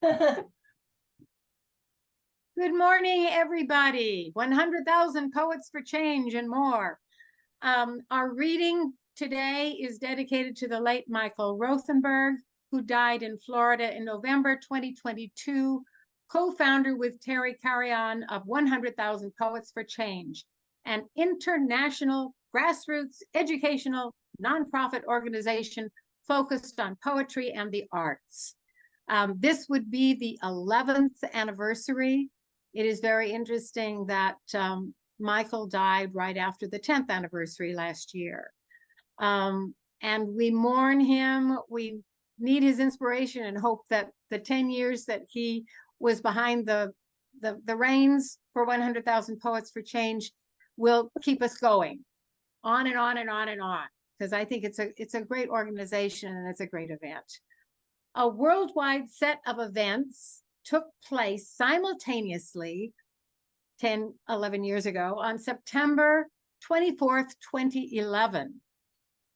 Good morning, everybody. 100,000 Poets for Change and more. Our reading today is dedicated to the late Michael Rothenberg, who died in Florida in November 2022, co-founder with Terry Carrion of 100,000 Poets for Change, an international grassroots educational nonprofit organization focused on poetry and the arts. This would be the 11th anniversary. It is very interesting that Michael died right after the 10th anniversary last year. And we mourn him. We need his inspiration and hope that the 10 years that he was behind the reins for 100,000 Poets for Change will keep us going on and on and on and on, because I think it's a great organization and it's a great event. A worldwide set of events took place simultaneously 11 years ago on September 24th, 2011,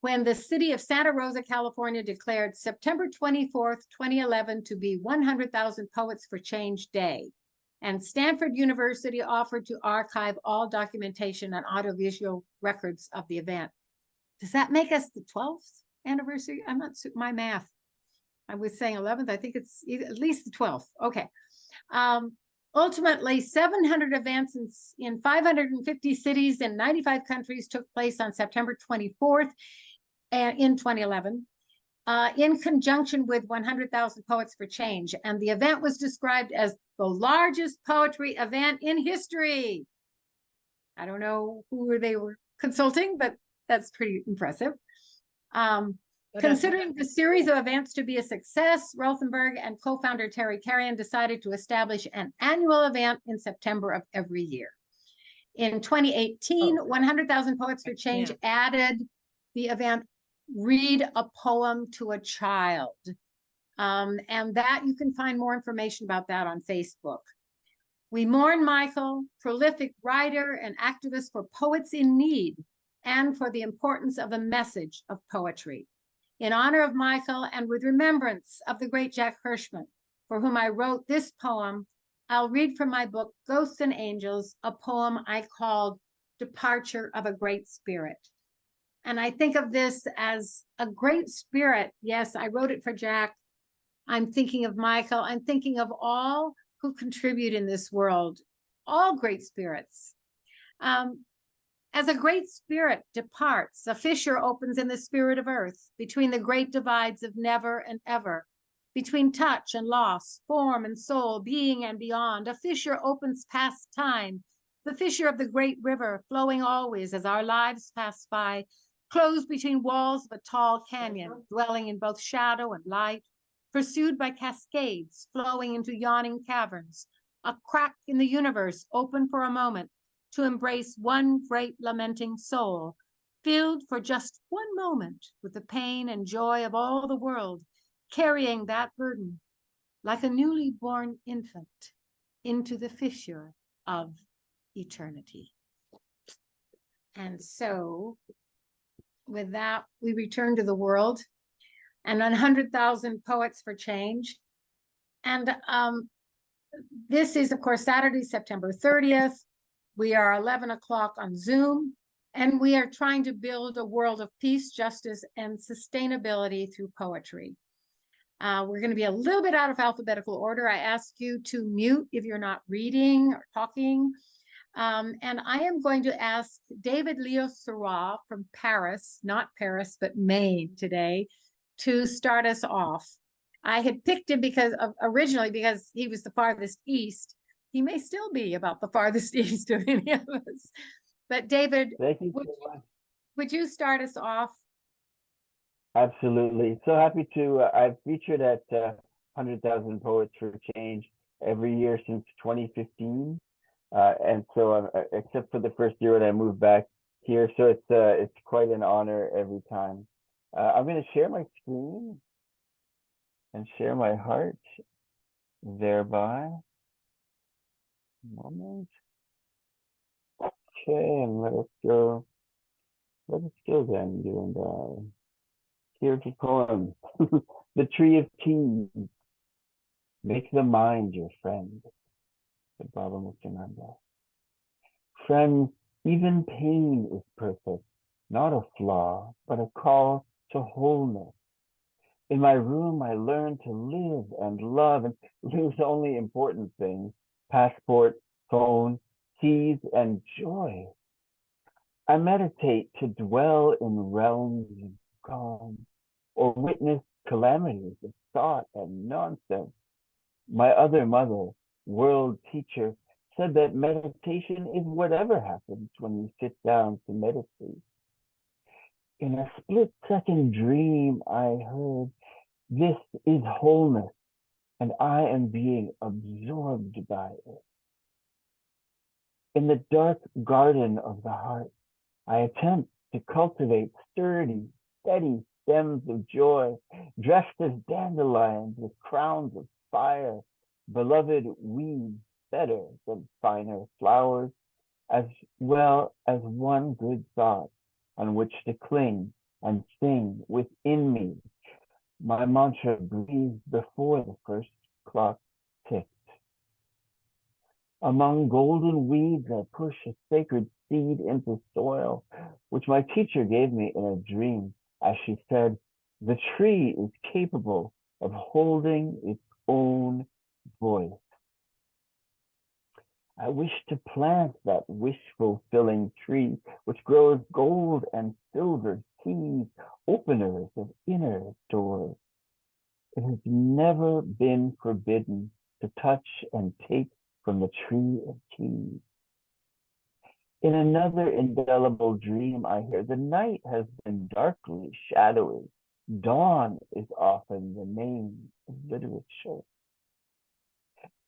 when the city of Santa Rosa, California declared September 24th, 2011 to be 100,000 Poets for Change Day. And Stanford University offered to archive all documentation and audiovisual records of the event. Does that make us the 12th anniversary? I'm not my math. I was saying 11th. I think it's at least the 12th. Okay. Ultimately, 700 events in 550 cities in 95 countries took place on September 24th in 2011 in conjunction with 100,000 Poets for Change. And the event was described as the largest poetry event in history. I don't know who they were consulting, but that's pretty impressive. Considering the series of events to be a success, Rothenberg and co-founder Terry Carrion decided to establish an annual event in September of every year. In 2018, 100,000 Poets for Change added the event, Read a Poem to a Child. And that you can find more information about that on Facebook. We mourn Michael, prolific writer and activist for poets in need and for the importance of the message of poetry. In honor of Michael and with remembrance of the great Jack Hirschman, for whom I wrote this poem, I'll read from my book, Ghosts and Angels, a poem I called Departure of a Great Spirit. And I think of this as a great spirit. Yes, I wrote it for Jack. I'm thinking of Michael. I'm thinking of all who contribute in this world, all great spirits. As a great spirit departs, a fissure opens in the spirit of earth between the great divides of never and ever, between touch and loss, form and soul, being and beyond. A fissure opens past time, the fissure of the great river flowing always as our lives pass by, closed between walls of a tall canyon, dwelling in both shadow and light, pursued by cascades flowing into yawning caverns, a crack in the universe open for a moment, to embrace one great lamenting soul, filled for just one moment with the pain and joy of all the world, carrying that burden like a newly born infant into the fissure of eternity. And so, with that, we return to the world and 100,000 Poets for Change. And this is, of course, Saturday, September 30th. We are 11 o'clock on Zoom, and we are trying to build a world of peace, justice, and sustainability through poetry. We're going to be a little bit out of alphabetical order. I ask you to mute if you're not reading or talking. And I am going to ask David Leo Sirois from Paris, not Paris, but Maine today, to start us off. I had picked him originally because he was the farthest east. He may still be about the farthest east of any of us. But David, would you start us off? Absolutely. So happy to, I've featured at 100,000 Poets for Change every year since 2015. And so, except for the first year when I moved back here, so it's quite an honor every time. I'm going to share my screen and share my heart thereby. Moment. Okay, and let us go then, you and I. Here's the poem. The Tree of Keys. Make the mind your friend, said Baba Muktananda. Friends, even pain is perfect, not a flaw, but a call to wholeness. In my room, I learn to live and love and lose only important things, passport, phone, keys, and joy. I meditate to dwell in realms of calm or witness calamities of thought and nonsense. My other mother, world teacher, said that meditation is whatever happens when you sit down to meditate. In a split-second dream, I heard, this is wholeness, and I am being absorbed by it. In the dark garden of the heart, I attempt to cultivate sturdy, steady stems of joy, dressed as dandelions with crowns of fire, beloved weeds better than finer flowers, as well as one good thought on which to cling and sing within me. My mantra breathes before the first clock ticked. Among golden weeds, I push a sacred seed into soil, which my teacher gave me in a dream, as she said, the tree is capable of holding its own voice. I wish to plant that wish-fulfilling tree, which grows gold and silver keys, openers of inner doors. It has never been forbidden to touch and take from the tree of keys. In another indelible dream, I hear the night has been darkly shadowy. Dawn is often the name of literature.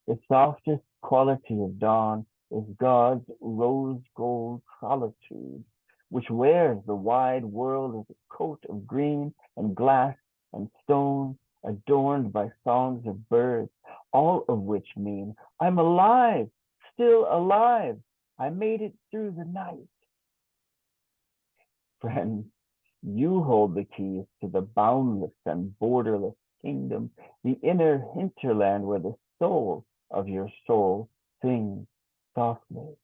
The softest quality of dawn is God's rose gold solitude, which wears the wide world as a coat of green and glass and stone, adorned by songs of birds, all of which mean, I'm alive, still alive. I made it through the night. Friends, you hold the keys to the boundless and borderless kingdom, the inner hinterland where the soul of your soul sings softly.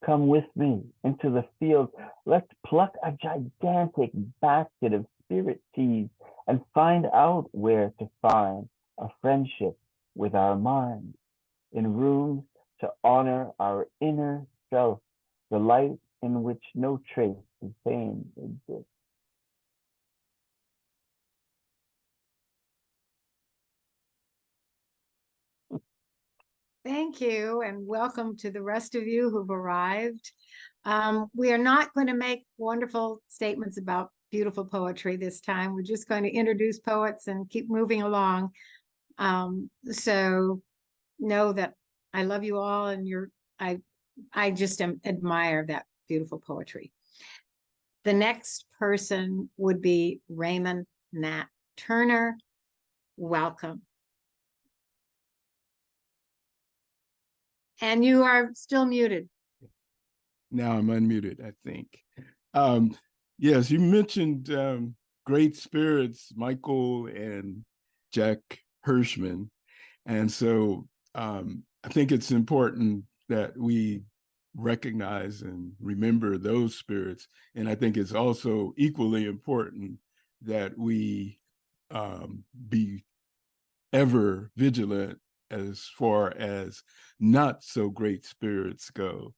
Come with me into the field. Let's pluck a gigantic basket of spirit seeds and find out where to find a friendship with our mind in rooms to honor our inner self, the light in which no trace of pain exists. Thank you, and welcome to the rest of you who've arrived. We are not going to make wonderful statements about beautiful poetry this time. We're just going to introduce poets and keep moving along. So know that I love you all, and I just admire that beautiful poetry. The next person would be Raymond Nat Turner. Welcome. And you are still muted. Now I'm unmuted, I think. Yes, you mentioned great spirits, Michael and Jack Hirschman. And so I think it's important that we recognize and remember those spirits. And I think it's also equally important that we be ever vigilant as far as not so great spirits go.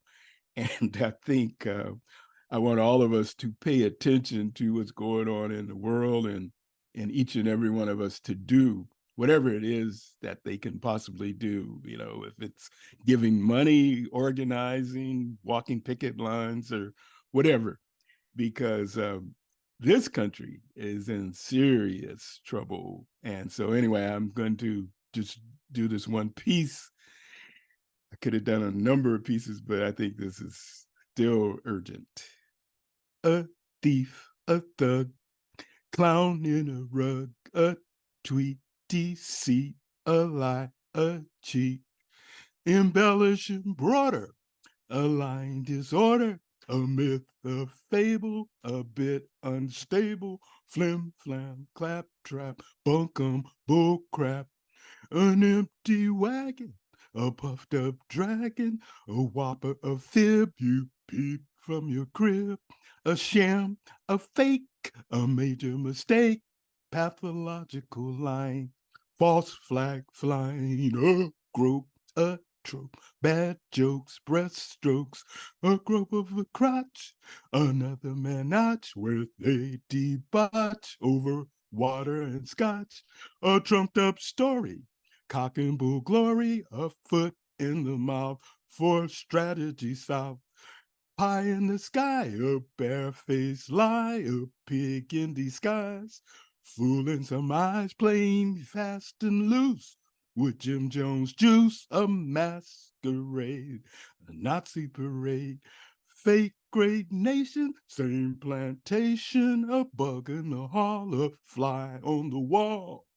And I think I want all of us to pay attention to what's going on in the world, and each and every one of us to do whatever it is that they can possibly do. You know, if it's giving money, organizing, walking picket lines, or whatever, because this country is in serious trouble. And so anyway, I'm going to just do this one piece. I could have done a number of pieces, but I think this is still urgent. A thief, a thug, clown in a rug, a tweet, deceit, a lie, a cheat, embellishing broader, a lying disorder, a myth, a fable, a bit unstable, flim, flam, clap, trap, bunkum, bull crap, an empty wagon, a puffed up dragon, a whopper of fib, you peep from your crib, a sham, a fake, a major mistake, pathological lying, false flag flying, a grope, a trope, bad jokes, breaststrokes, a grope of a crotch, another man notch where they debauch over water and scotch, a trumped up story, cock and bull glory, a foot in the mouth for strategy south, pie in the sky, a barefaced lie, a pig in disguise, fooling some eyes, playing fast and loose with Jim Jones juice, a masquerade, a Nazi parade, fake great nation, same plantation, a bug in the hall, a fly on the wall,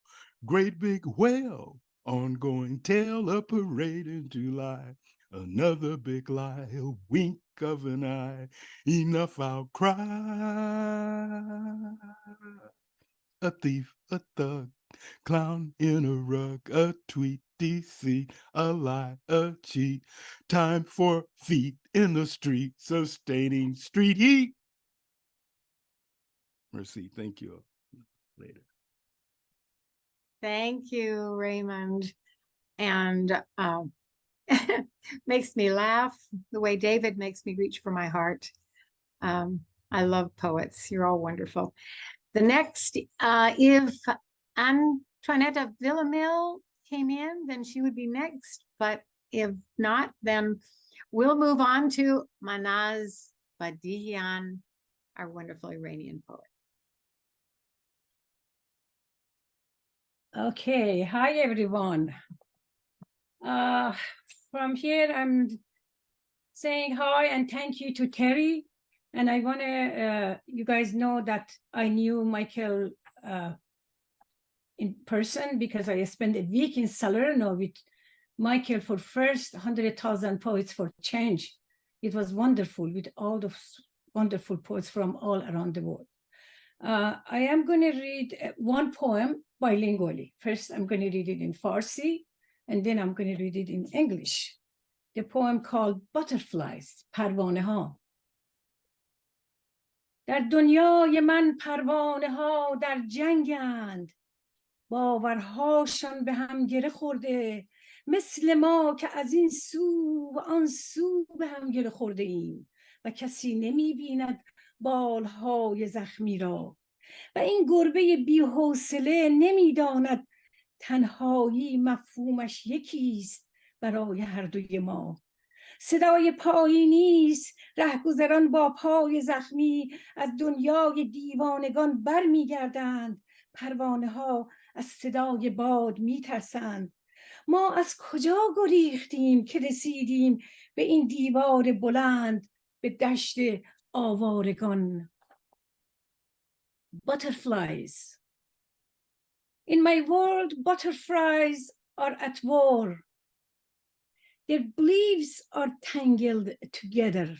great big whale, ongoing tale, a parade in July, another big lie, a wink of an eye, enough outcry. A thief, a thug, clown in a rug, a tweet, deceit, a lie, a cheat. Time for feet in the street, sustaining street heat. Merci, thank you. Later. Thank you, Raymond. And makes me laugh the way David makes me reach for my heart. I love poets. You're all wonderful. The next, if Antoinette of Villamil came in, then she would be next. But if not, then we'll move on to Mahnaz Badihian, our wonderful Iranian poet. Okay, hi everyone. From here, I'm saying hi and thank you to Terry. And I want to, you guys know that I knew Michael in person because I spent a week in Salerno with Michael for first 100,000 Poets for Change. It was wonderful with all the wonderful poets from all around the world. I am going to read one poem bilingually. First, I'm going to read it in Farsi, and then I'm going to read it in English. The poem called Butterflies, پروانه ها. در دنیای من پروانه ها در جنگند، باورهاشان به هم گره خورده، مثل ما که از این سو و آن سو به هم گره خورده ایم و کسی نمی بیند بالهای زخمی را و این گربه بی‌حوصله نمی داند تنهایی مفهومش یکیست برای هر دوی ما. صدای پایی نیست، رهگذران با پای زخمی از دنیای دیوانگان بر می گردند، پروانه ها از صدای باد می ترسند. ما از کجا گریختیم که رسیدیم به این دیوار بلند، به دشت آوارگان. Butterflies. In my world, butterflies are at war. Their leaves are tangled together.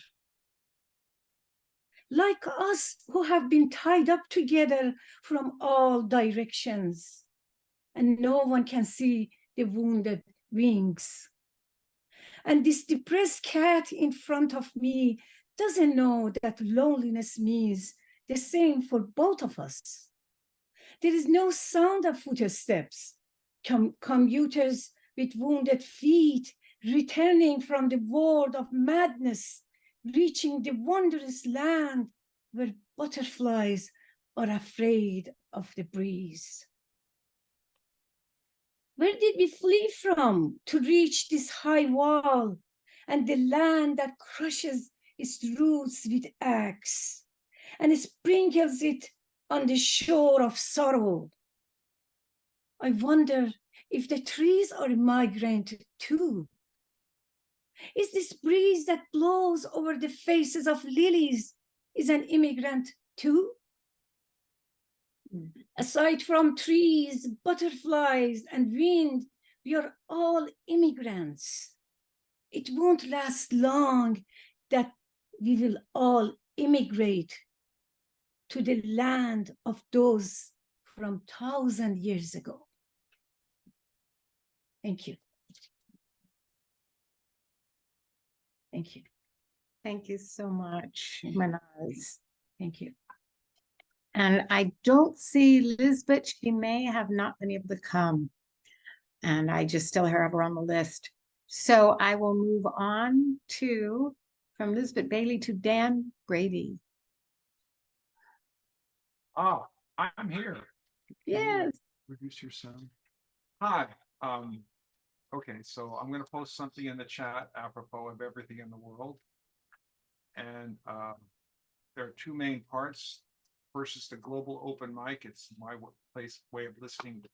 Like us who have been tied up together from all directions, and no one can see the wounded wings. And this depressed cat in front of me doesn't know that loneliness means the same for both of us. There is no sound of footsteps. Commuters with wounded feet returning from the world of madness, reaching the wondrous land where butterflies are afraid of the breeze. Where did we flee from to reach this high wall and the land that crushes its roots with axe and sprinkles it on the shore of sorrow? I wonder if the trees are a migrant too. Is this breeze that blows over the faces of lilies is an immigrant too? Aside from trees, butterflies, and wind, we are all immigrants. It won't last long that we will all immigrate to the land of those from 1,000 years ago. Thank you. Thank you. Thank you so much, Mahnaz. Thank you. And I don't see Lisbeth. She may have not been able to come. And I just still have her on the list. So I will move on to, from Lisbeth Bailey to Dan Brady. Oh, I'm here. Yes. Reduce your sound. Hi. Okay, so I'm going to post something in the chat apropos of everything in the world. And there are two main parts. First is the global open mic. It's my way of listening to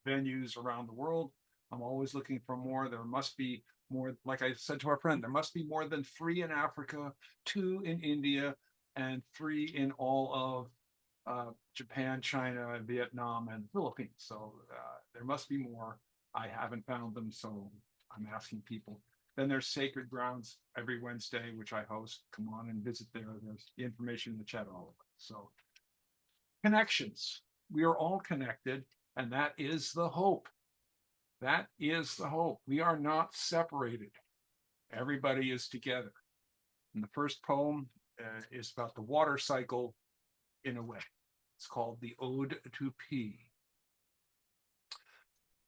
venues around the world. I'm always looking for more. There must be more, like I said to our friend, there must be more than 3 in Africa, 2 in India, and 3 in all of Japan, China, Vietnam, and Philippines. So there must be more. I haven't found them, so I'm asking people. Then there's Sacred Grounds every Wednesday, which I host. Come on and visit there. There's the information in the chat, all of it. So connections. We are all connected, and that is the hope. That is the hope. We are not separated. Everybody is together. And the first poem is about the water cycle in a way. It's called the Ode to Pee.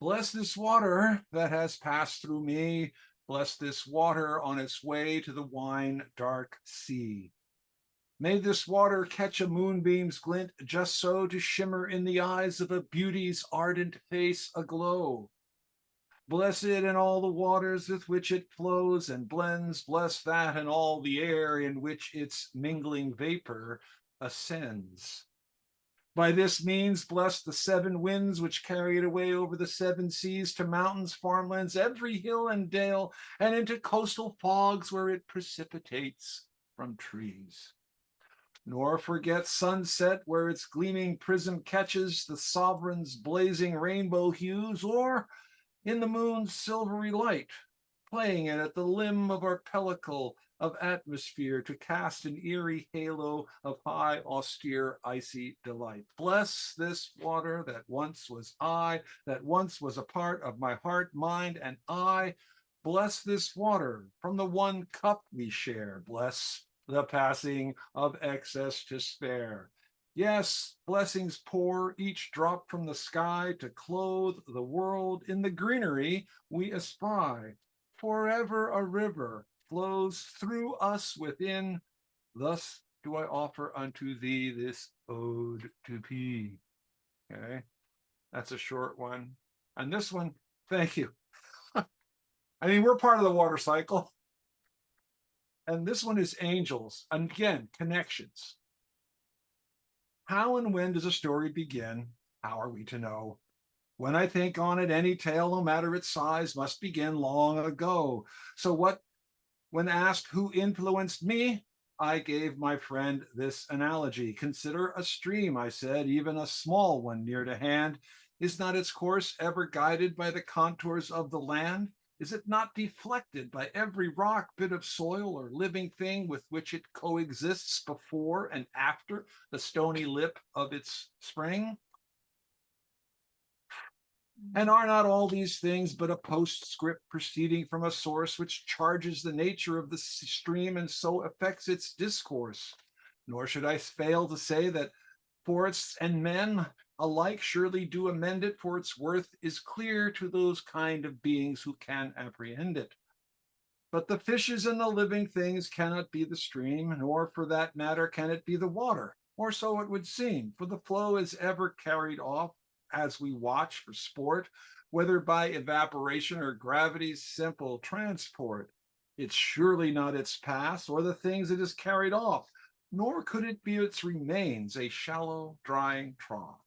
Bless this water that has passed through me. Bless this water on its way to the wine dark sea. May this water catch a moonbeam's glint just so to shimmer in the eyes of a beauty's ardent face aglow. Bless it in all the waters with which it flows and blends. Bless that and all the air in which its mingling vapor ascends. By this means, bless the 7 winds which carry it away over the 7 seas to mountains, farmlands, every hill and dale, and into coastal fogs where it precipitates from trees. Nor forget sunset where its gleaming prism catches the sovereign's blazing rainbow hues, or in the moon's silvery light, playing it at the limb of our pellicle of atmosphere to cast an eerie halo of high, austere, icy delight. Bless this water that once was I, that once was a part of my heart, mind, and eye. Bless this water from the one cup we share. Bless the passing of excess to spare. Yes, blessings pour each drop from the sky to clothe the world in the greenery we espy. Forever a river flows through us within. Thus do I offer unto thee this ode to pee. Okay, that's a short one. And this one, thank you. I mean, we're part of the water cycle. And this one is angels. And again, connections. How and when does a story begin? How are we to know? When I think on it, any tale, no matter its size, must begin long ago. So when asked who influenced me, I gave my friend this analogy. Consider a stream, I said, even a small one near to hand. Is not its course ever guided by the contours of the land? Is it not deflected by every rock, bit of soil, or living thing with which it coexists before and after the stony lip of its spring? And are not all these things but a postscript proceeding from a source which charges the nature of the stream and so affects its discourse? Nor should I fail to say that forests and men alike surely do amend it, for its worth is clear to those kind of beings who can apprehend it. But the fishes and the living things cannot be the stream, nor for that matter can it be the water, or so it would seem, for the flow is ever carried off as we watch for sport, whether by evaporation or gravity's simple transport. It's surely not its pass or the things it is carried off, nor could it be its remains, a shallow, drying trough.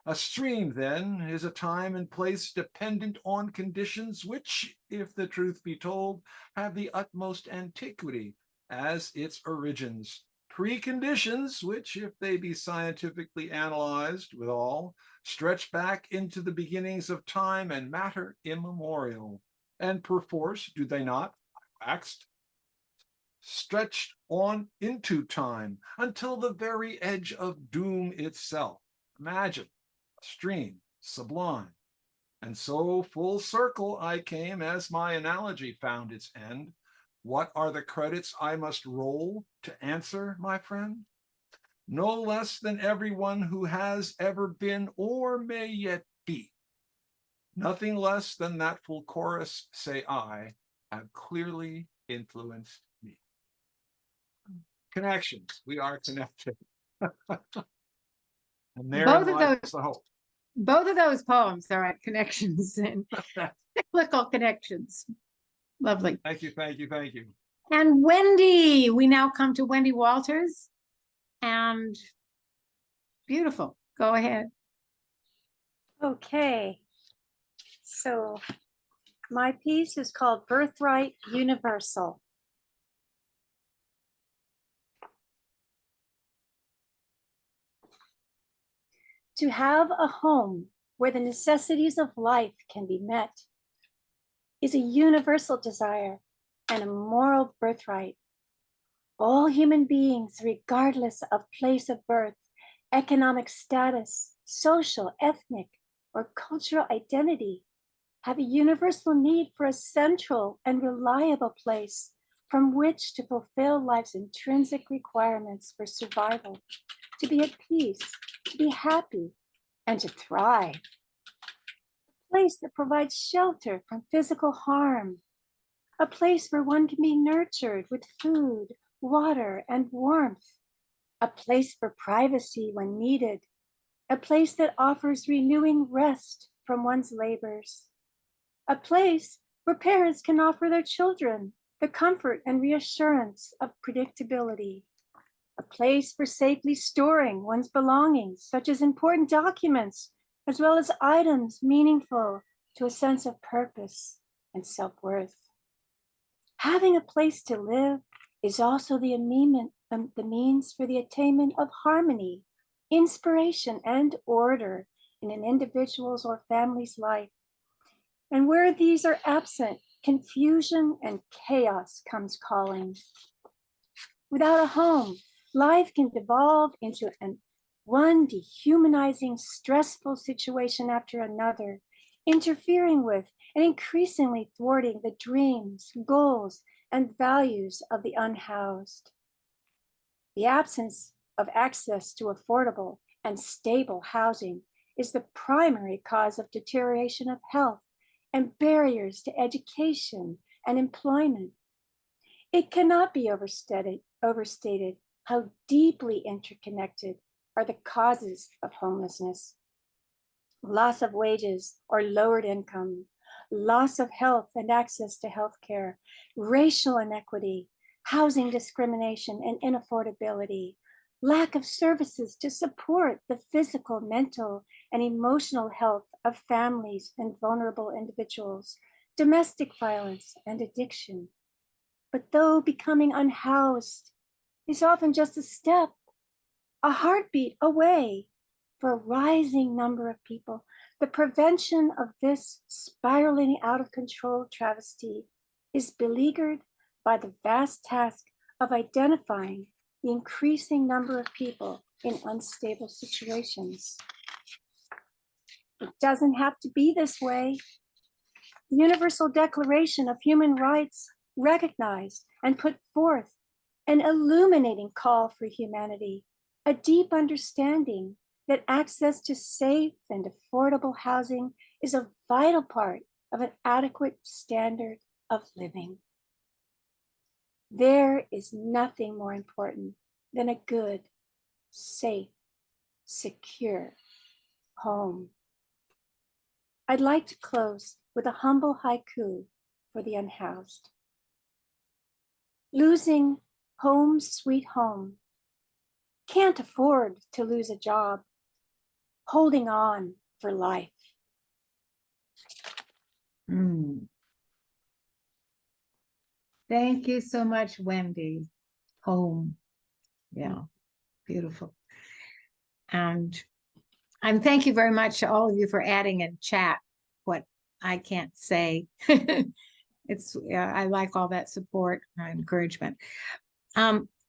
A stream, then, is a time and place dependent on conditions which, if the truth be told, have the utmost antiquity as its origins. Preconditions which, if they be scientifically analyzed withal, stretch back into the beginnings of time and matter immemorial. And perforce, do they not, waxed, stretched on into time until the very edge of doom itself. Imagine a stream, sublime, And so full circle I came as my analogy found its end. What are the credits I must roll to answer, my friend? No less than everyone who has ever been or may yet be. Nothing less than that full chorus, say I, have clearly influenced me. Connections. We are connected. And therein lies the hope. Both of those poems are at connections and cyclical connections. Lovely. Thank you, thank you, thank you. And Wendy, we now come to Wendy Wolters. And beautiful. Go ahead. Okay. So my piece is called Birthright Universal. To have a home where the necessities of life can be met is a universal desire and a moral birthright. All human beings, regardless of place of birth, economic status, social, ethnic, or cultural identity, have a universal need for a central and reliable place from which to fulfill life's intrinsic requirements for survival, to be at peace, to be happy, and to thrive. A place that provides shelter from physical harm, a place where one can be nurtured with food, water, and warmth, a place for privacy when needed, a place that offers renewing rest from one's labors, a place where parents can offer their children the comfort and reassurance of predictability, a place for safely storing one's belongings, such as important documents, as well as items meaningful to a sense of purpose and self-worth. Having a place to live is also the means for the attainment of harmony, inspiration, and order in an individual's or family's life. And where these are absent, confusion and chaos comes calling. Without a home, life can devolve into one dehumanizing, stressful situation after another, interfering with and increasingly thwarting the dreams, goals, and values of the unhoused. The absence of access to affordable and stable housing is the primary cause of deterioration of health and barriers to education and employment. It cannot be overstated how deeply interconnected are the causes of homelessness. Loss of wages or lowered income, loss of health and access to health care, racial inequity, housing discrimination and inaffordability, lack of services to support the physical, mental, and emotional health of families and vulnerable individuals, domestic violence and addiction. But though becoming unhoused is often just a step, a heartbeat away for a rising number of people, the prevention of this spiraling out of control travesty is beleaguered by the vast task of identifying the increasing number of people in unstable situations. It doesn't have to be this way. The Universal Declaration of Human Rights recognized and put forth an illuminating call for humanity, a deep understanding that access to safe and affordable housing is a vital part of an adequate standard of living. There is nothing more important than a good, safe, secure home. I'd like to close with a humble haiku for the unhoused. Losing home sweet home. Can't afford to lose a job. Holding on for life. Thank you so much, Wendy. Home. Yeah, beautiful. And thank you very much to all of you for adding in chat what I can't say. I like all that support and encouragement.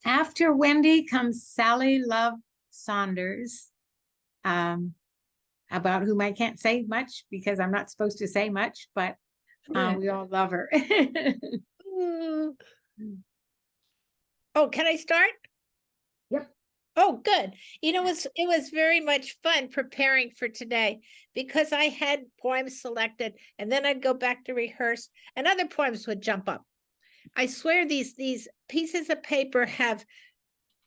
After Wendy comes Sally Love Saunders. about whom I can't say much because I'm not supposed to say much, but we all love her. Oh, can I start? Yep. Oh, good. You know, it was very much fun preparing for today because I had poems selected and then I'd go back to rehearse and other poems would jump up. I swear these pieces of paper have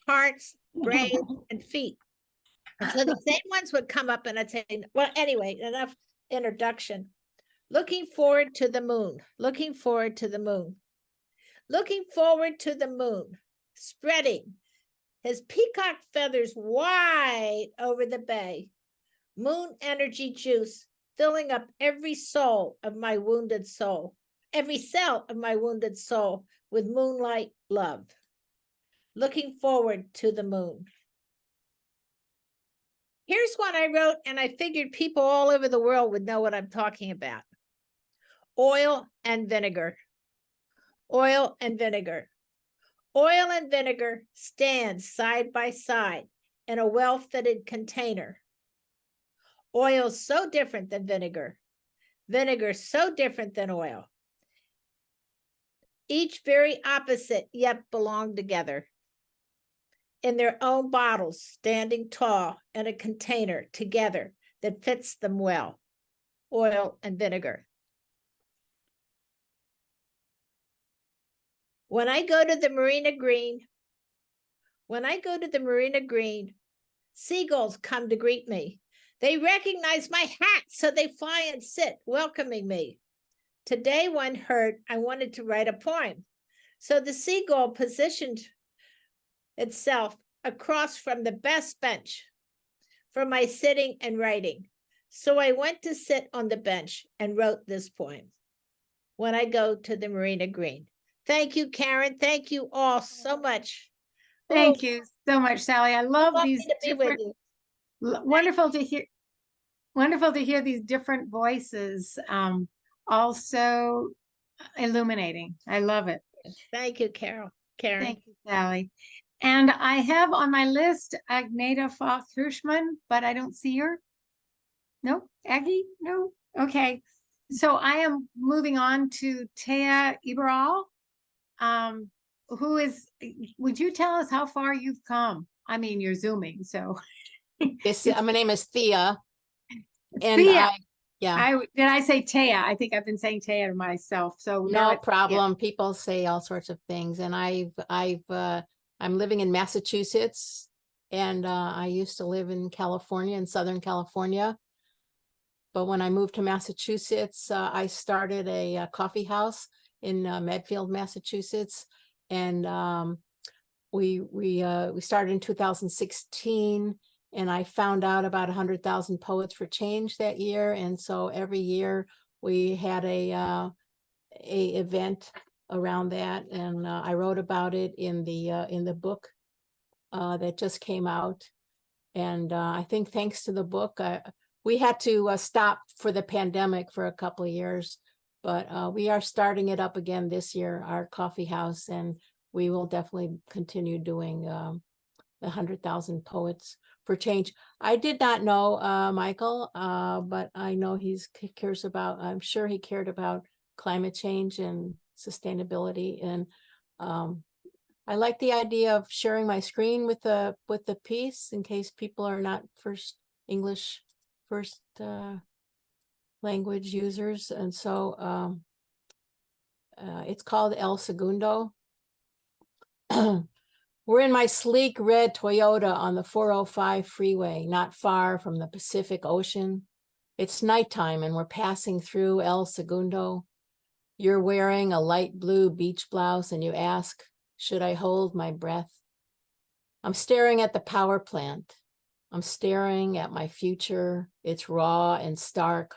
hearts, brains, and feet. And so the same ones would come up and I'd say, well, anyway, enough introduction. Looking forward to the moon, looking forward to the moon, looking forward to the moon, spreading his peacock feathers wide over the bay, moon energy juice filling up every soul of my wounded soul, every cell of my wounded soul with moonlight love. Looking forward to the moon. Here's one I wrote, and I figured people all over the world would know what I'm talking about. Oil and vinegar. Oil and vinegar. Oil and vinegar stand side by side in a well-fitted container. Oil so different than vinegar. Vinegar so different than oil. Each very opposite, yet belong together. In their own bottles, standing tall in a container together that fits them well. Oil and vinegar. When I go to the Marina Green, seagulls come to greet me. They recognize my hat, so they fly and sit, welcoming me. Today, when heard, I wanted to write a poem. So the seagull positioned itself across from the best bench for my sitting and writing. So I went to sit on the bench and wrote this poem. When I go to the Marina Green. Thank you, Karen. Thank you all so much. Thank you so much, Sally. I love Lovely these to be with different, you. wonderful to hear these different voices. Also illuminating. I love it. Thank you, Karen. Thank you, Sally. And I have on my list Agneta Foth-Hirschman, but I don't see her. No, Aggie? No. Okay. So I am moving on to Thea Iberall. Who is, would you tell us how far you've come? I mean, you're Zooming, so. Yes, my name is Thea. And Thea. yeah, Did I say Thea? I think I've been saying Thea to myself. So now no it's Thea. problem. People say all sorts of things, and I'm living in Massachusetts, and I used to live in California, in Southern California. But when I moved to Massachusetts, I started a coffee house in Medfield, Massachusetts, and we started in 2016. And I found out about 100,000 Poets for Change that year, and so every year we had a event around that, and I wrote about it in the book that just came out. And I think thanks to the book, we had to stop for the pandemic for a couple of years, but we are starting it up again this year, our coffee house, and we will definitely continue doing the 100,000 Poets for Change. I did not know Michael, but I know he cares about, I'm sure he cared about climate change and sustainability. And I like the idea of sharing my screen with the piece in case people are not English first language users. And so it's called El Segundo. We're in my sleek red Toyota on the 405 freeway, not far from the Pacific Ocean. It's nighttime and we're passing through El Segundo. You're wearing a light blue beach blouse and you ask, should I hold my breath? I'm staring at the power plant. I'm staring at my future. It's raw and stark.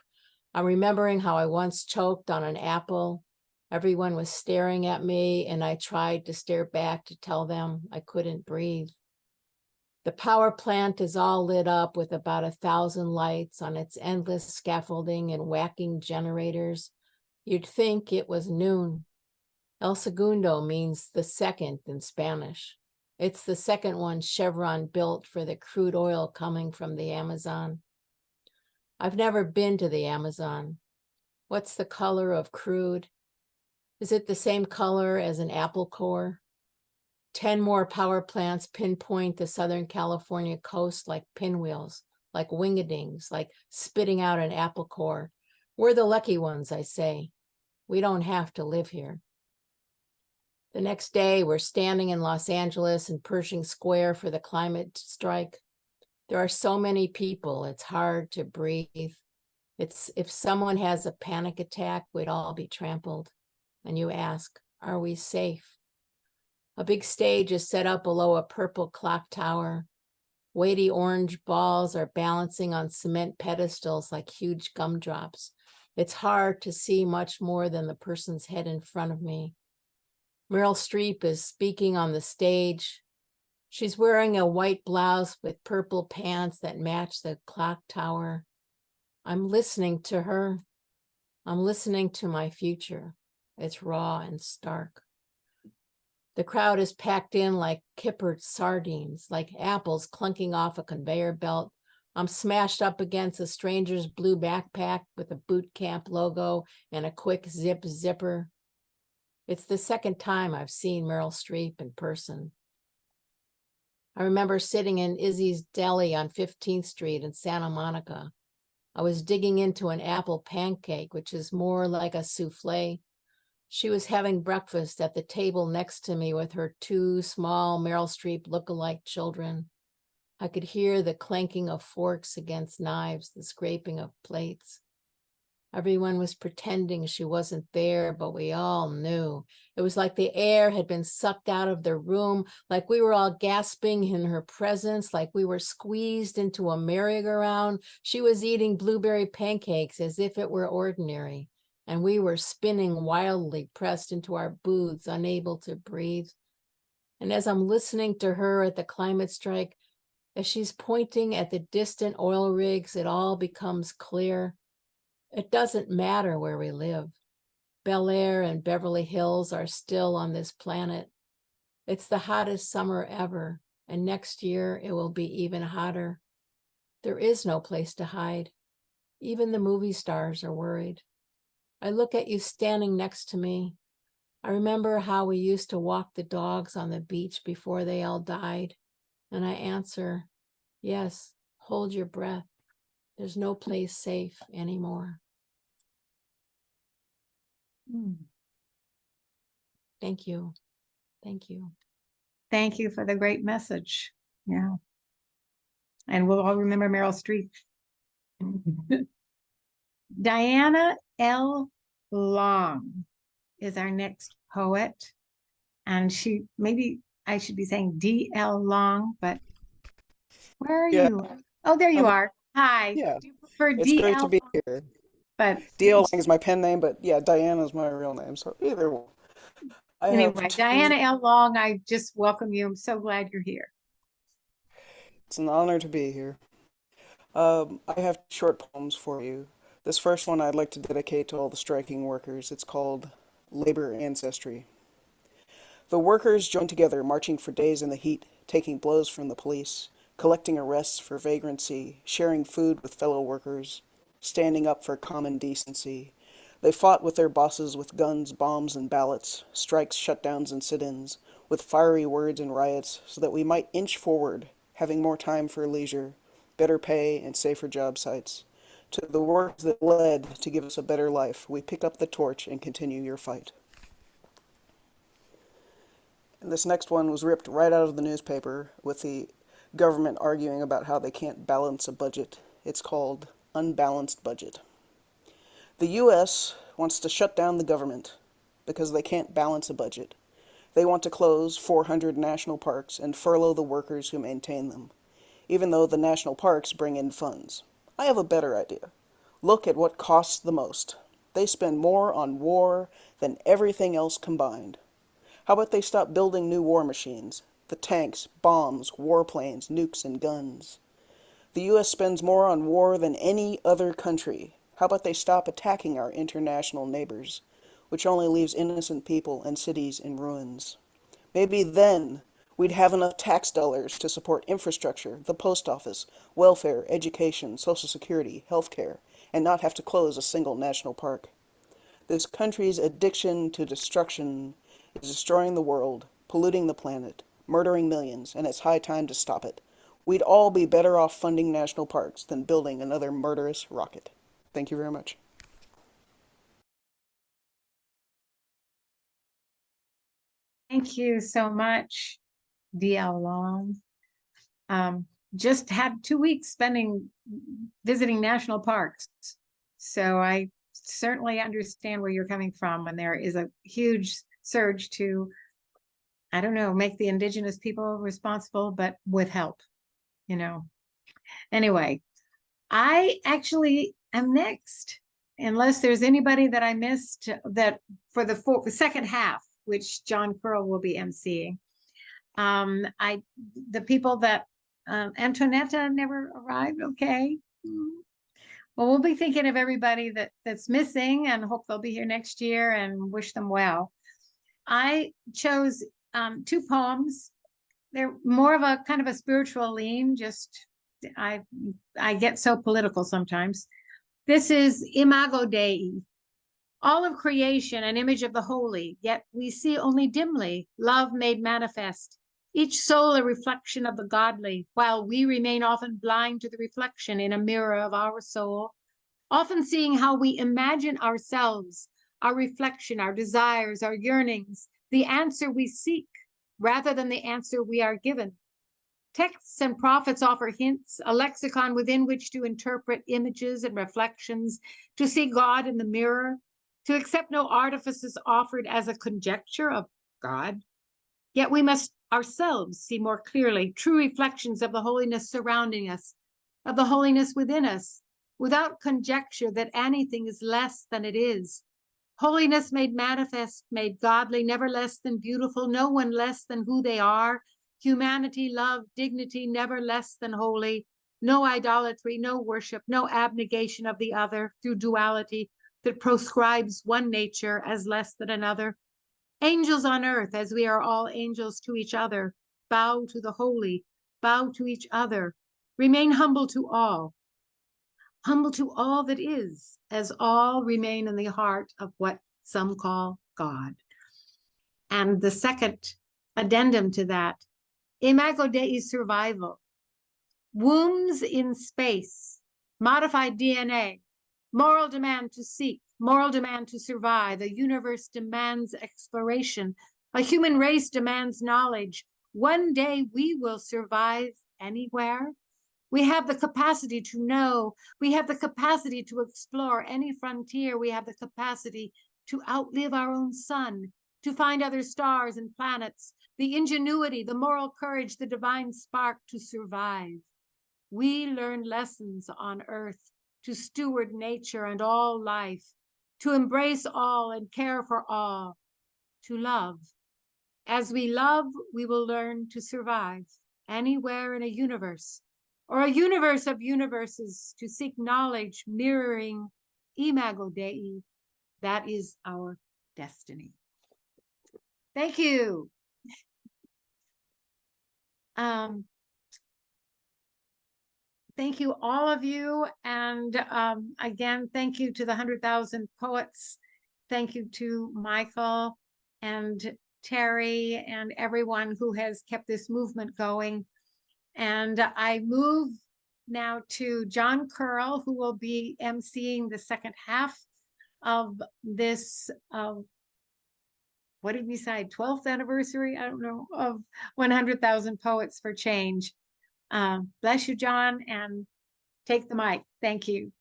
I'm remembering how I once choked on an apple. Everyone was staring at me and I tried to stare back to tell them I couldn't breathe. The power plant is all lit up with about 1,000 lights on its endless scaffolding and whacking generators. You'd think it was noon. El Segundo means the second in Spanish. It's the second one Chevron built for the crude oil coming from the Amazon. I've never been to the Amazon. What's the color of crude? Is it the same color as an apple core? 10 more power plants pinpoint the Southern California coast like pinwheels, like wingedings, like spitting out an apple core. We're the lucky ones, I say. We don't have to live here. The next day, we're standing in Los Angeles and Pershing Square for the climate strike. There are so many people, it's hard to breathe. It's if someone has a panic attack, we'd all be trampled. And you ask, are we safe? A big stage is set up below a purple clock tower. Weighty orange balls are balancing on cement pedestals like huge gumdrops. It's hard to see much more than the person's head in front of me. Meryl Streep is speaking on the stage. She's wearing a white blouse with purple pants that match the clock tower. I'm listening to her. I'm listening to my future. It's raw and stark. The crowd is packed in like kippered sardines, like apples clunking off a conveyor belt. I'm smashed up against a stranger's blue backpack with a boot camp logo and a quick zipper. It's the second time I've seen Meryl Streep in person. I remember sitting in Izzy's Deli on 15th Street in Santa Monica. I was digging into an apple pancake, which is more like a souffle. She was having breakfast at the table next to me with her two small Meryl Streep look-alike children. I could hear the clanking of forks against knives, the scraping of plates. Everyone was pretending she wasn't there, but we all knew. It was like the air had been sucked out of the room, like we were all gasping in her presence, like we were squeezed into a merry-go-round. She was eating blueberry pancakes as if it were ordinary, and we were spinning wildly, pressed into our booths, unable to breathe. And as I'm listening to her at the climate strike, as she's pointing at the distant oil rigs, it all becomes clear. It doesn't matter where we live. Bel Air and Beverly Hills are still on this planet. It's the hottest summer ever, and next year it will be even hotter. There is no place to hide. Even the movie stars are worried. I look at you standing next to me. I remember how we used to walk the dogs on the beach before they all died. And I answer, yes, hold your breath. There's no place safe anymore. Thank you. Thank you. Thank you for the great message. Yeah. And we'll all remember Meryl Streep. Diana L. Long is our next poet. And maybe I should be saying D.L. Long, but where are you? Oh, there you are. Hi. Yeah, Do you prefer it's great to D.L. be here. But D.L. Lang is my pen name, but yeah, Diana's my real name, so either one. I have anyway, Diana L. Long, I just welcome you. I'm so glad you're here. It's an honor to be here. I have short poems for you. This first one I'd like to dedicate to all the striking workers. It's called Labor Ancestry. The workers joined together, marching for days in the heat, taking blows from the police, collecting arrests for vagrancy, sharing food with fellow workers, standing up for common decency. They fought with their bosses with guns, bombs, and ballots, strikes, shutdowns, and sit-ins, with fiery words and riots, so that we might inch forward, having more time for leisure, better pay, and safer job sites. To the workers that led to give us a better life, we pick up the torch and continue your fight. And this next one was ripped right out of the newspaper with the government arguing about how they can't balance a budget. It's called Unbalanced Budget. The U.S. wants to shut down the government because they can't balance a budget. They want to close 400 national parks and furlough the workers who maintain them, even though the national parks bring in funds. I have a better idea. Look at what costs the most. They spend more on war than everything else combined. How about they stop building new war machines? The tanks, bombs, warplanes, nukes, and guns. The U.S. spends more on war than any other country. How about they stop attacking our international neighbors, which only leaves innocent people and cities in ruins? Maybe then We'd have enough tax dollars to support infrastructure, the post office, welfare, education, social security, healthcare, and not have to close a single national park. This country's addiction to destruction is destroying the world, polluting the planet, murdering millions, and it's high time to stop it. We'd all be better off funding national parks than building another murderous rocket. Thank you very much. Thank you so much, D.L. Long. Just had 2 weeks visiting national parks. So I certainly understand where you're coming from when there is a huge surge to, I don't know, make the indigenous people responsible, but with help, Anyway, I actually am next, unless there's anybody that I missed that for the second half, which John Curl will be emceeing. The people that Antoinette never arrived. Okay. Well, we'll be thinking of everybody that's missing and hope they'll be here next year and wish them well. I chose 2 poems. They're more of a kind of a spiritual lean. I get so political sometimes. This is Imago Dei. All of creation, an image of the holy, yet we see only dimly love made manifest. Each soul a reflection of the godly, while we remain often blind to the reflection in a mirror of our soul, often seeing how we imagine ourselves, our reflection, our desires, our yearnings, the answer we seek, rather than the answer we are given. Texts and prophets offer hints, a lexicon within which to interpret images and reflections, to see God in the mirror, to accept no artifices offered as a conjecture of God. Yet we must ourselves see more clearly true reflections of the holiness surrounding us, of the holiness within us, without conjecture that anything is less than it is. Holiness made manifest, made godly, never less than beautiful, no one less than who they are. Humanity, love, dignity, never less than holy. No idolatry, no worship, no abnegation of the other through duality that proscribes one nature as less than another. Angels on earth, as we are all angels to each other, bow to the holy, bow to each other, remain humble to all that is, as all remain in the heart of what some call God. And the second addendum to that, Imago Dei survival. Wombs in space, modified DNA, moral demand to seek, moral demand to survive. A universe demands exploration. A human race demands knowledge. One day we will survive anywhere. We have the capacity to know. We have the capacity to explore any frontier. We have the capacity to outlive our own sun, to find other stars and planets, the ingenuity, the moral courage, the divine spark to survive. We learn lessons on earth to steward nature and all life, to embrace all and care for all, to love. As we love, we will learn to survive anywhere in a universe, or a universe of universes, to seek knowledge mirroring Imago Dei. That is our destiny. Thank you. Thank you, all of you. And again, thank you to the 100,000 poets. Thank you to Michael and Terry and everyone who has kept this movement going. And I move now to John Curl, who will be emceeing the second half of this, what did we say, 12th anniversary? I don't know, of 100,000 Poets for Change. Bless you, John, and take the mic. Thank you.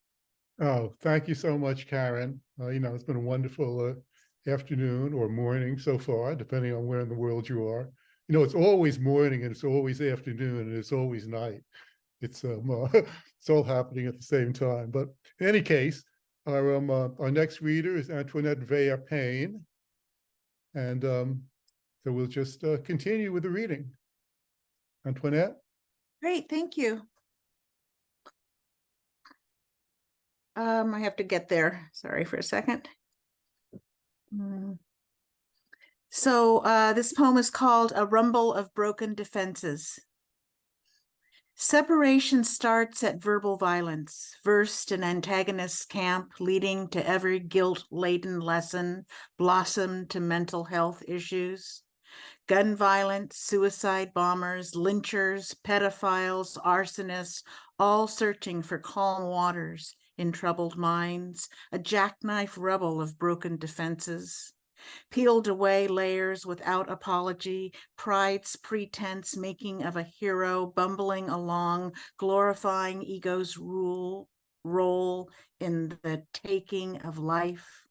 Oh, thank you so much, Karen. It's been a wonderful afternoon or morning so far, depending on where in the world you are. It's always morning and it's always afternoon and it's always night. It's it's all happening at the same time. But in any case, our next reader is Antoinette Vella Payne, and so we'll just continue with the reading. Antoinette. Great, thank you. I have to get there. Sorry for a second. So this poem is called A Rumble of Broken Defenses. Separation starts at verbal violence, versed in antagonist's camp, leading to every guilt-laden lesson, blossomed to mental health issues. Gun violence, suicide bombers, lynchers, pedophiles, arsonists, all searching for calm waters in troubled minds, a jackknife rubble of broken defenses. Peeled away layers without apology, pride's pretense making of a hero, bumbling along, glorifying ego's role in the taking of life.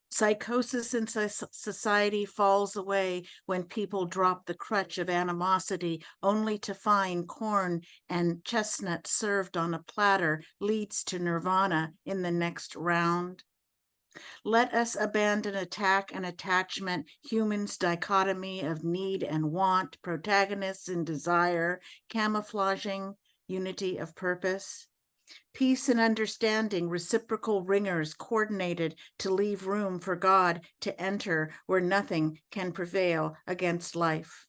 Psychosis in society falls away when people drop the crutch of animosity, only to find corn and chestnuts served on a platter leads to nirvana in the next round. Let us abandon attack and attachment, humans' dichotomy of need and want, protagonists in desire, camouflaging unity of purpose. Peace and understanding, reciprocal ringers coordinated to leave room for God to enter where nothing can prevail against life.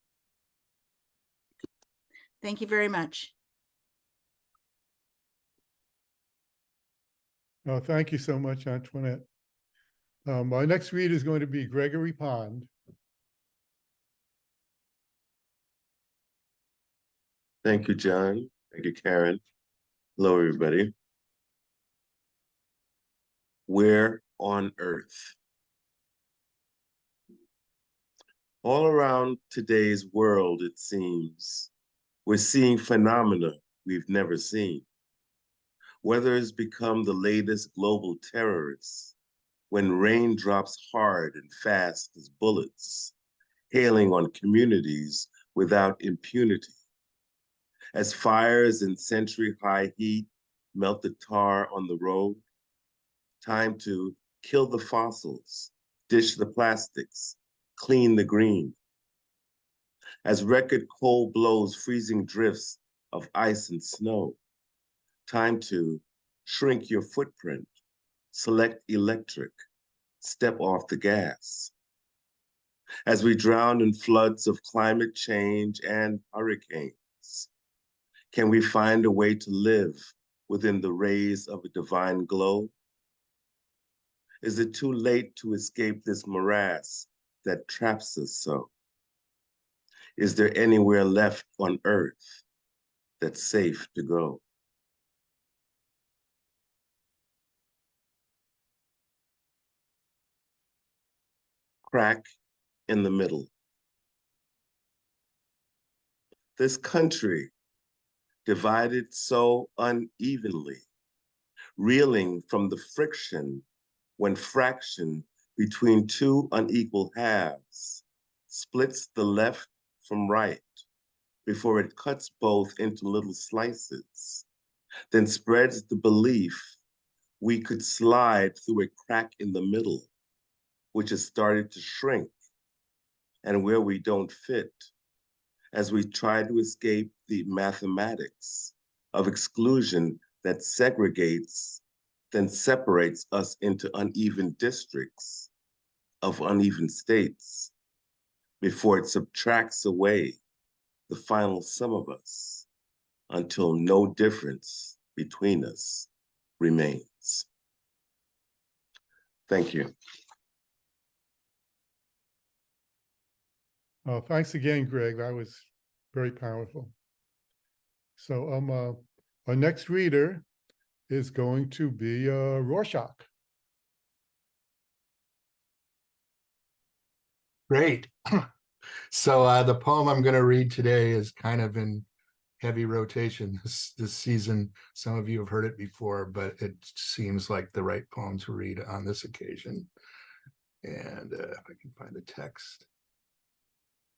Thank you very much. Oh, thank you so much, Antoinette. Our next reader is going to be Gregory Pond. Thank you, John. Thank you, Karen. Hello, everybody. Where on earth? All around today's world, it seems, we're seeing phenomena we've never seen. Weather has become the latest global terrorist, when rain drops hard and fast as bullets, hailing on communities without impunity. As fires in century-high heat melt the tar on the road, time to kill the fossils, dish the plastics, clean the green. As record cold blows freezing drifts of ice and snow, time to shrink your footprint, select electric, step off the gas. As we drown in floods of climate change and hurricanes, can we find a way to live within the rays of a divine glow? Is it too late to escape this morass that traps us so? Is there anywhere left on earth that's safe to go? Crack in the middle. This country, divided so unevenly, reeling from the friction when fraction between two unequal halves splits the left from right before it cuts both into little slices, then spreads the belief we could slide through a crack in the middle, which has started to shrink, and where we don't fit, as we try to escape the mathematics of exclusion that segregates, then separates us into uneven districts of uneven states before it subtracts away the final sum of us until no difference between us remains. Thank you. Oh, thanks again, Greg. That was very powerful. So our next reader is going to be Roarshock. Great. So the poem I'm going to read today is kind of in heavy rotation this season. Some of you have heard it before, but it seems like the right poem to read on this occasion. And if I can find the text.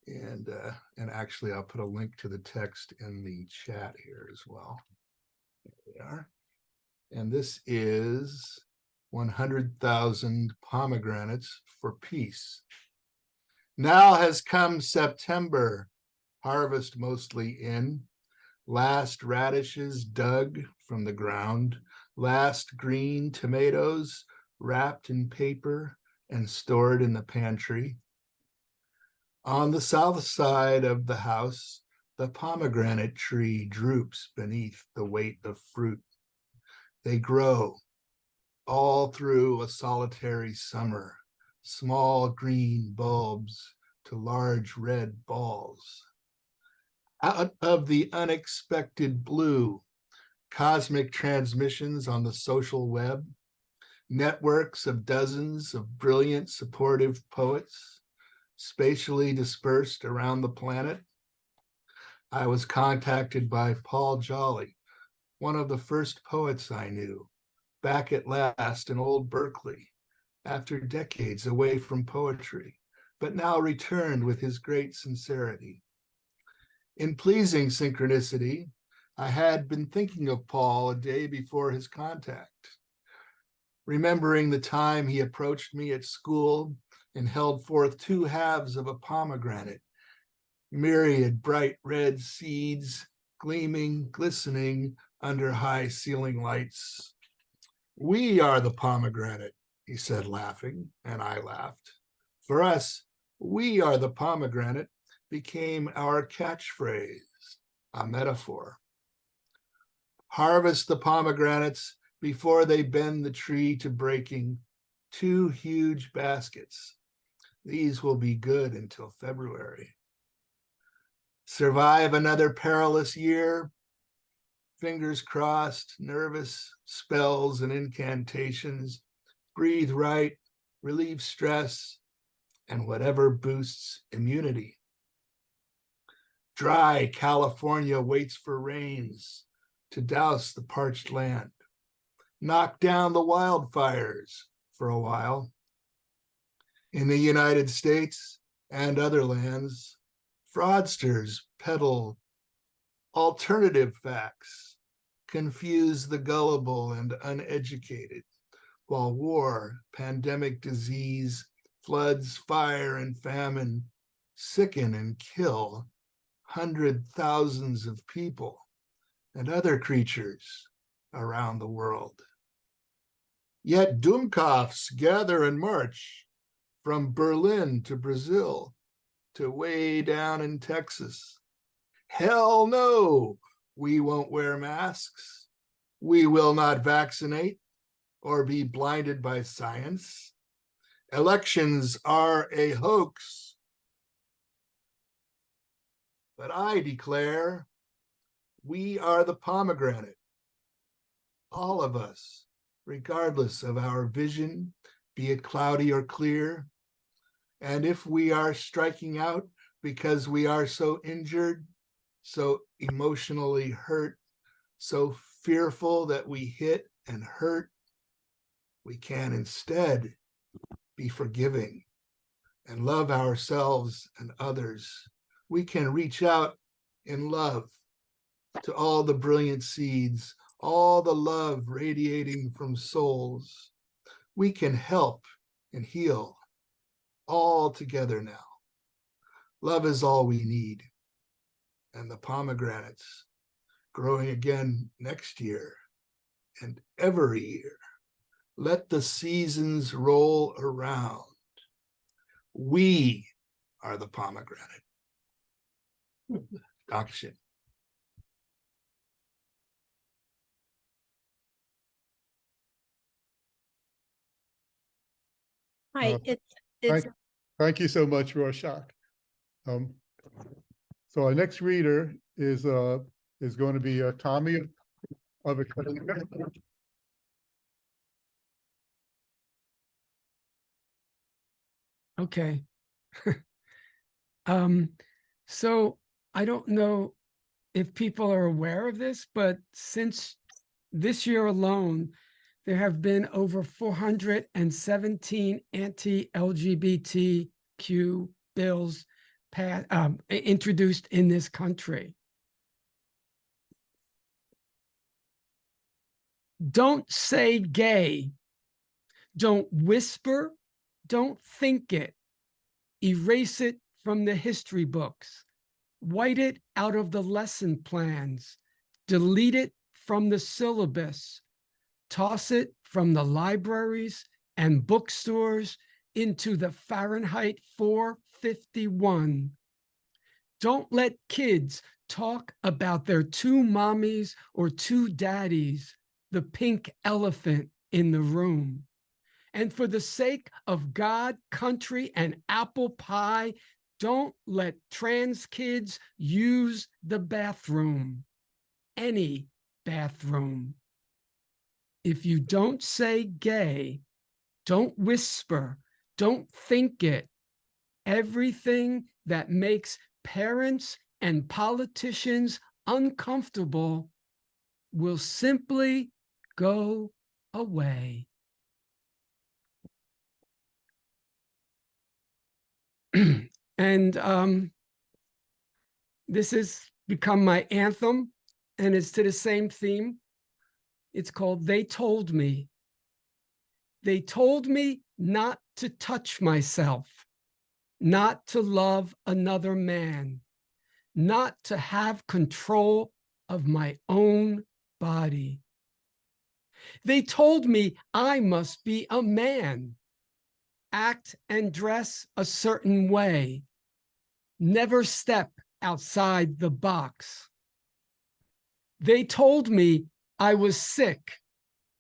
And actually, I'll put a link to the text in the chat here as well. There we are. And this is 100,000 Pomegranates for Peace. Now has come September, harvest mostly in, last radishes dug from the ground, last green tomatoes wrapped in paper and stored in the pantry, On the south side of the house, the pomegranate tree droops beneath the weight of fruit. They grow all through a solitary summer, small green bulbs to large red balls. Out of the unexpected blue, cosmic transmissions on the social web, networks of dozens of brilliant supportive poets, spatially dispersed around the planet. I was contacted by Paul Jolly, one of the first poets I knew, back at last in old Berkeley, after decades away from poetry, but now returned with his great sincerity. In pleasing synchronicity, I had been thinking of Paul a day before his contact, remembering the time he approached me at school and held forth two halves of a pomegranate, myriad bright red seeds gleaming, glistening under high ceiling lights. "We are the pomegranate," he said, laughing, and I laughed. For us, "we are the pomegranate" became our catchphrase, a metaphor. Harvest the pomegranates before they bend the tree to breaking. 2 huge baskets. These will be good until February. Survive another perilous year. Fingers crossed, nervous spells and incantations. Breathe right, relieve stress, and whatever boosts immunity. Dry California waits for rains to douse the parched land. Knock down the wildfires for a while. In the United States and other lands, fraudsters peddle alternative facts, confuse the gullible and uneducated, while war, pandemic disease, floods, fire, and famine sicken and kill thousands of people and other creatures around the world. Yet Dummkopfs gather and march from Berlin to Brazil to way down in Texas. Hell no, we won't wear masks. We will not vaccinate or be blinded by science. Elections are a hoax. But I declare, we are the pomegranate. All of us, regardless of our vision, be it cloudy or clear. And if we are striking out because we are so injured, so emotionally hurt, so fearful that we hit and hurt, we can instead be forgiving and love ourselves and others. We can reach out in love to all the brilliant seeds, all the love radiating from souls. We can help and heal all together now. Love is all we need. And the pomegranates growing again next year and every year. Let the seasons roll around. We are the pomegranate. Dankeschön. Hi, Uh, it's Thank you so much, Roarshock. So our next reader is going to be Tommi of Aviccoli. Okay. So I don't know if people are aware of this, but since this year alone, there have been over 417 anti-LGBTQ bills introduced in this country. Don't say gay. Don't whisper. Don't think it. Erase it from the history books. White it out of the lesson plans. Delete it from the syllabus. Toss it from the libraries and bookstores into the Fahrenheit 451. Don't let kids talk about their two mommies or two daddies, the pink elephant in the room. And for the sake of God, country, and apple pie, don't let trans kids use the bathroom, any bathroom. If you don't say gay, don't whisper, don't think it. Everything that makes parents and politicians uncomfortable will simply go away. And this has become my anthem, and it's to the same theme. It's called They Told Me. They told me not to touch myself, not to love another man, not to have control of my own body. They told me I must be a man, act and dress a certain way, never step outside the box. They told me I was sick,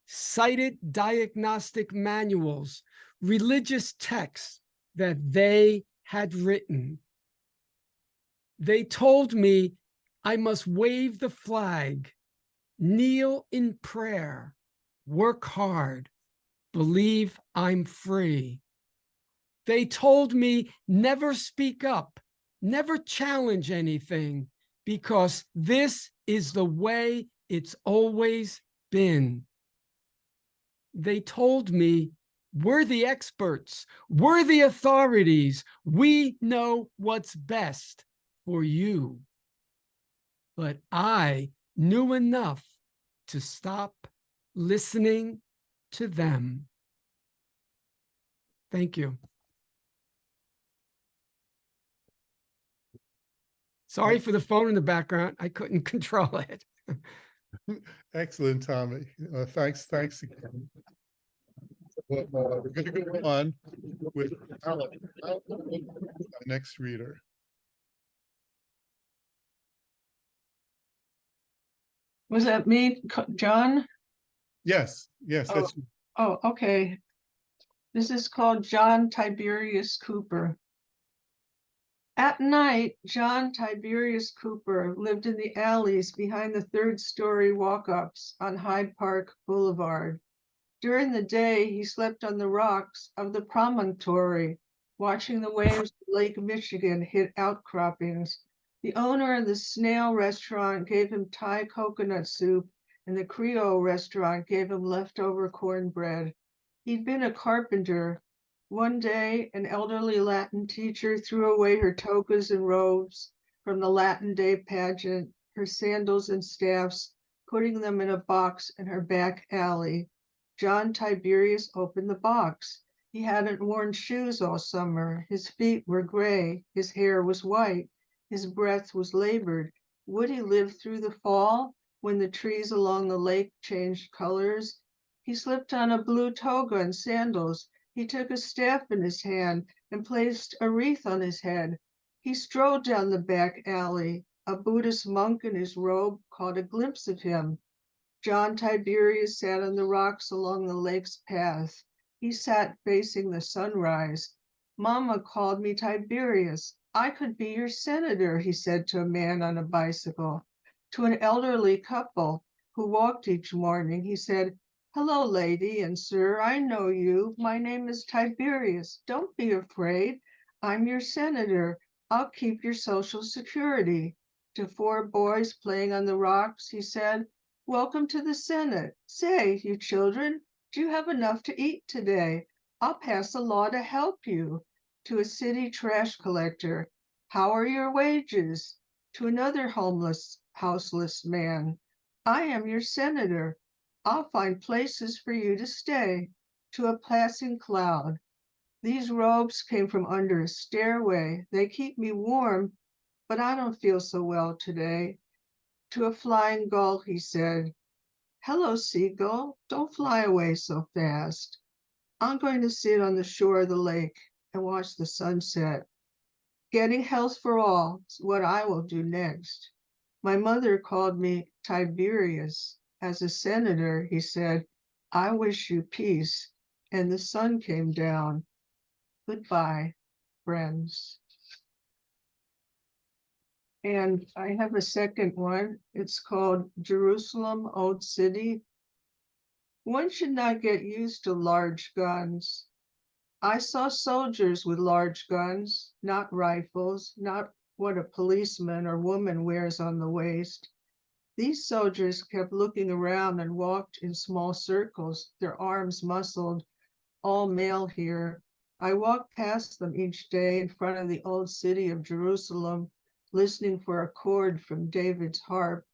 cited diagnostic manuals, religious texts that they had written. They told me I must wave the flag, kneel in prayer, work hard, believe I'm free. They told me never speak up, never challenge anything, because this is the way it's always been. They told me we're the experts, we're the authorities, we know what's best for you. But I knew enough to stop listening to them. Thank you. Sorry for the phone in the background. I couldn't control it. Excellent, Tommy. Thanks again. We're going to go on with our next reader. Was that me, John? Yes, that's Oh, okay. This is called John Tiberius Cooper. At night, John Tiberius Cooper lived in the alleys behind the third-story walk-ups on Hyde Park Boulevard. During the day, he slept on the rocks of the promontory, watching the waves of Lake Michigan hit outcroppings. The owner of the Snail restaurant gave him Thai coconut soup, and the Creole restaurant gave him leftover cornbread. He'd been a carpenter. One day, an elderly Latin teacher threw away her togas and robes from the Latin Day pageant, her sandals and staffs, putting them in a box in her back alley. John Tiberius opened the box. He hadn't worn shoes all summer. His feet were gray. His hair was white. His breath was labored. Would he live through the fall when the trees along the lake changed colors? He slipped on a blue toga and sandals. He took a staff in his hand and placed a wreath on his head. He strode down the back alley. A Buddhist monk in his robe caught a glimpse of him. John Tiberius sat on the rocks along the lake's path. He sat facing the sunrise. Mama called me Tiberius. I could be your senator, he said to a man on a bicycle. To an elderly couple who walked each morning, he said, "Hello, lady and sir, I know you. My name is Tiberius. Don't be afraid. I'm your senator. I'll keep your Social Security." To four boys playing on the rocks, he said, "Welcome to the Senate. Say, you children, do you have enough to eat today? I'll pass a law to help you." To a city trash collector, "How are your wages?" To another houseless man, "I am your senator. I'll find places for you to stay." To a passing cloud, "These robes came from under a stairway. They keep me warm, but I don't feel so well today." To a flying gull, he said, "Hello, seagull. Don't fly away so fast." I'm going to sit on the shore of the lake and watch the sunset. Getting health for all is what I will do next. My mother called me Tiberius. As a senator, he said, I wish you peace. And the sun came down. Goodbye, friends. And I have a second one. It's called Jerusalem, Old City. One should not get used to large guns. I saw soldiers with large guns, not rifles, not what a policeman or woman wears on the waist. These soldiers kept looking around and walked in small circles, their arms muscled, all male here. I walked past them each day in front of the old city of Jerusalem, listening for a chord from David's harp.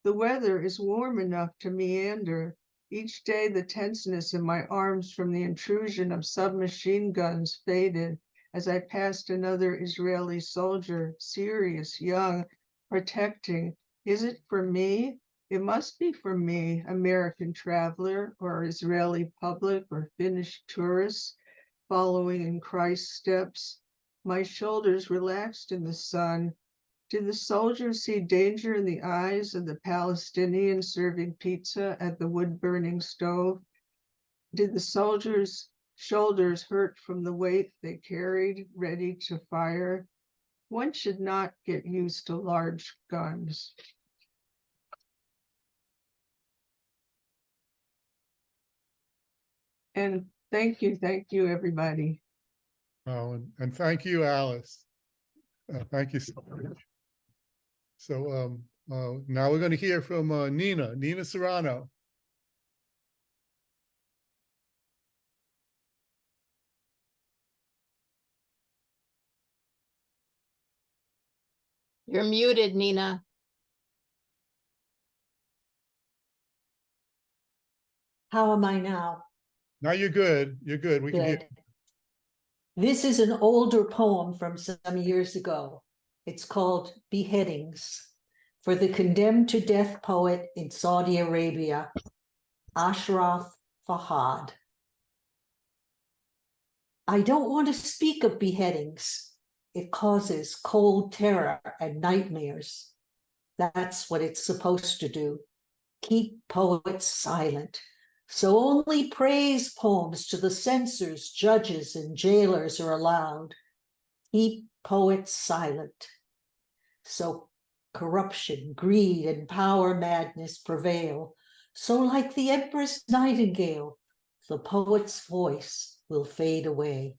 The weather is warm enough to meander. Each day the tenseness in my arms from the intrusion of submachine guns faded as I passed another Israeli soldier, serious, young, protecting. Is it for me? It must be for me, American traveler or Israeli public or Finnish tourist following in Christ's steps. My shoulders relaxed in the sun. Did the soldiers see danger in the eyes of the Palestinians serving pizza at the wood-burning stove? Did the soldiers' shoulders hurt from the weight they carried, ready to fire? One should not get used to large guns. And thank you, everybody. Oh, and thank you, Alice. Thank you so much. So now we're going to hear from Nina Serrano. You're muted, Nina. How am I now? Now you're good. You're good. We can hear. Good. This is an older poem from some years ago. It's called Beheadings for the condemned to death poet in Saudi Arabia, Ashraf Fahad. I don't want to speak of beheadings. It causes cold terror and nightmares. That's what it's supposed to do. Keep poets silent. So only praise poems to the censors, judges, and jailers are allowed. Keep poets silent. So corruption, greed, and power madness prevail. So like the Empress Nightingale, the poet's voice will fade away.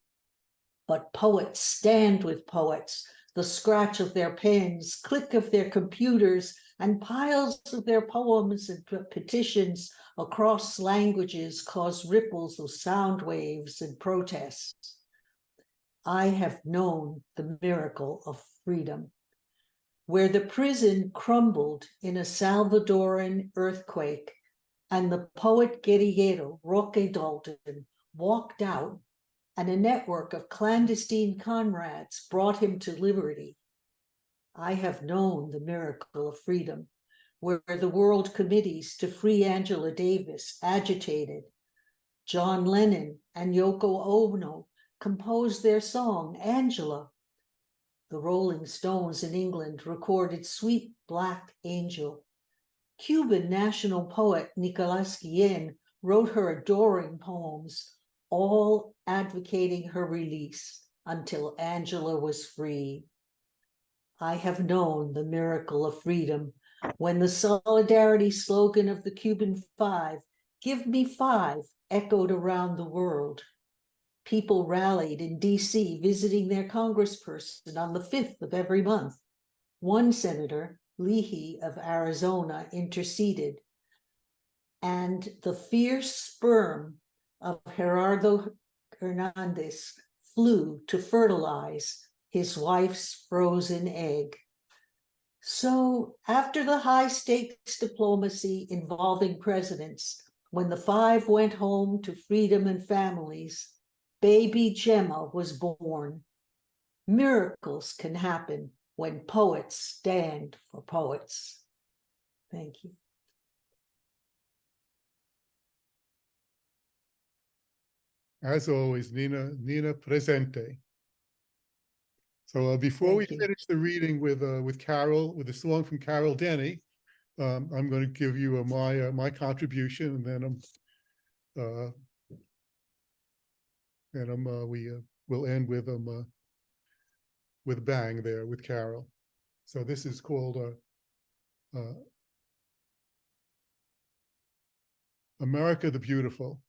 But poets stand with poets, the scratch of their pens, click of their computers, and piles of their poems and petitions across languages cause ripples of sound waves and protests. I have known the miracle of freedom, where the prison crumbled in a Salvadoran earthquake, and the poet guerrillero Roque Dalton walked out, and a network of clandestine comrades brought him to liberty. I have known the miracle of freedom, where the world committees to free Angela Davis agitated. John Lennon and Yoko Ono composed their song, Angela. The Rolling Stones in England recorded Sweet Black Angel. Cuban national poet Nicolás Guillén wrote her adoring poems, all advocating her release until Angela was free. I have known the miracle of freedom when the solidarity slogan of the Cuban Five, "Give me five," echoed around the world. People rallied in DC, visiting their congressperson on the 5th of every month. One senator, Leahy of Arizona, interceded, and the fierce sperm of Gerardo Hernandez flew to fertilize his wife's frozen egg. So after the high-stakes diplomacy involving presidents, when the five went home to freedom and families, baby Gemma was born. Miracles can happen when poets stand for poets. Thank you. As always, Nina presente. So before we Thank you. finish the reading with Carol, with a song from Carol Denney, I'm going to give you my contribution, and then we'll end with a bang there with Carol. So this is called America the Beautiful.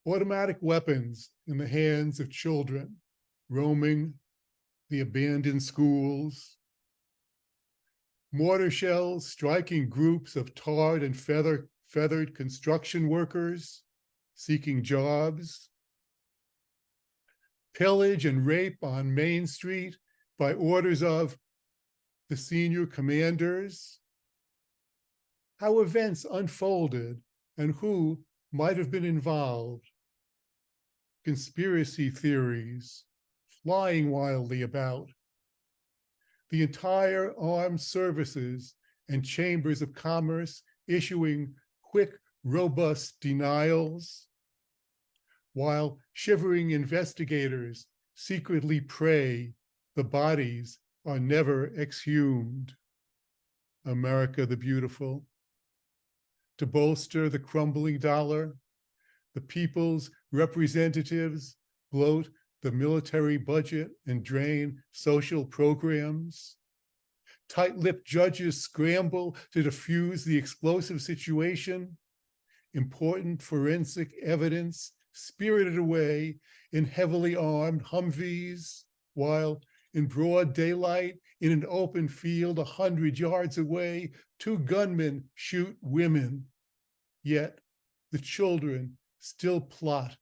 Automatic weapons in the hands of children roaming the abandoned schools. Mortar shells striking groups of tarred and feathered construction workers seeking jobs. Pillage and rape on Main Street by orders of the senior commanders. How events unfolded and who might have been involved. Conspiracy theories flying wildly about. The entire armed services and chambers of commerce issuing quick, robust denials, while shivering investigators secretly pray the bodies are never exhumed. America the Beautiful. To bolster the crumbling dollar, the people's representatives bloat the military budget and drain social programs. Tight-lipped judges scramble to defuse the explosive situation. Important forensic evidence spirited away in heavily armed Humvees, while in broad daylight, in an open field 100 yards away, 2 gunmen shoot women. Yet the children still plot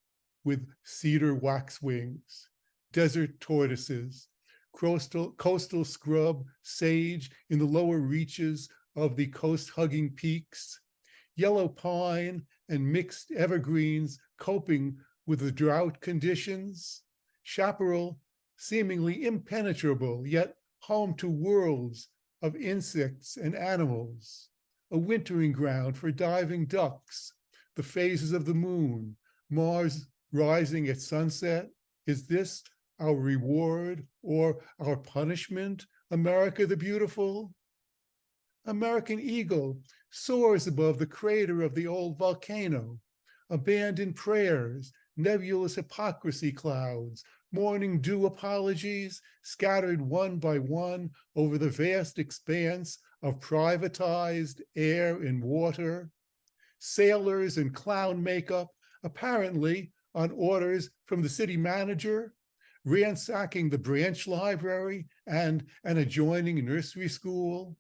with cedar waxwings, desert tortoises, coastal scrub, sage in the lower reaches of the coast-hugging peaks, yellow pine and mixed evergreens coping with the drought conditions, chaparral seemingly impenetrable, yet home to worlds of insects and animals, a wintering ground for diving ducks, the phases of the moon, Mars rising at sunset. Is this our reward or our punishment, America the Beautiful? American Eagle soars above the crater of the old volcano, abandoned prayers, nebulous hypocrisy clouds, morning dew apologies scattered one by one over the vast expanse of privatized air and water, sailors in clown makeup, apparently on orders from the city manager, ransacking the branch library and an adjoining nursery school,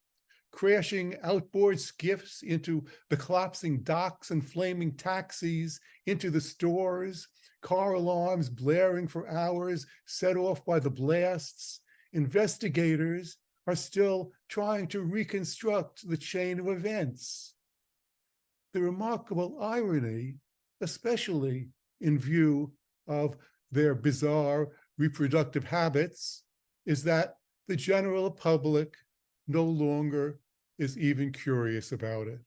crashing outboard skiffs into the collapsing docks and flaming taxis, into the stores, car alarms blaring for hours, set off by the blasts. Investigators are still trying to reconstruct the chain of events. The remarkable irony, especially in view of their bizarre reproductive habits, is that the general public no longer is even curious about it.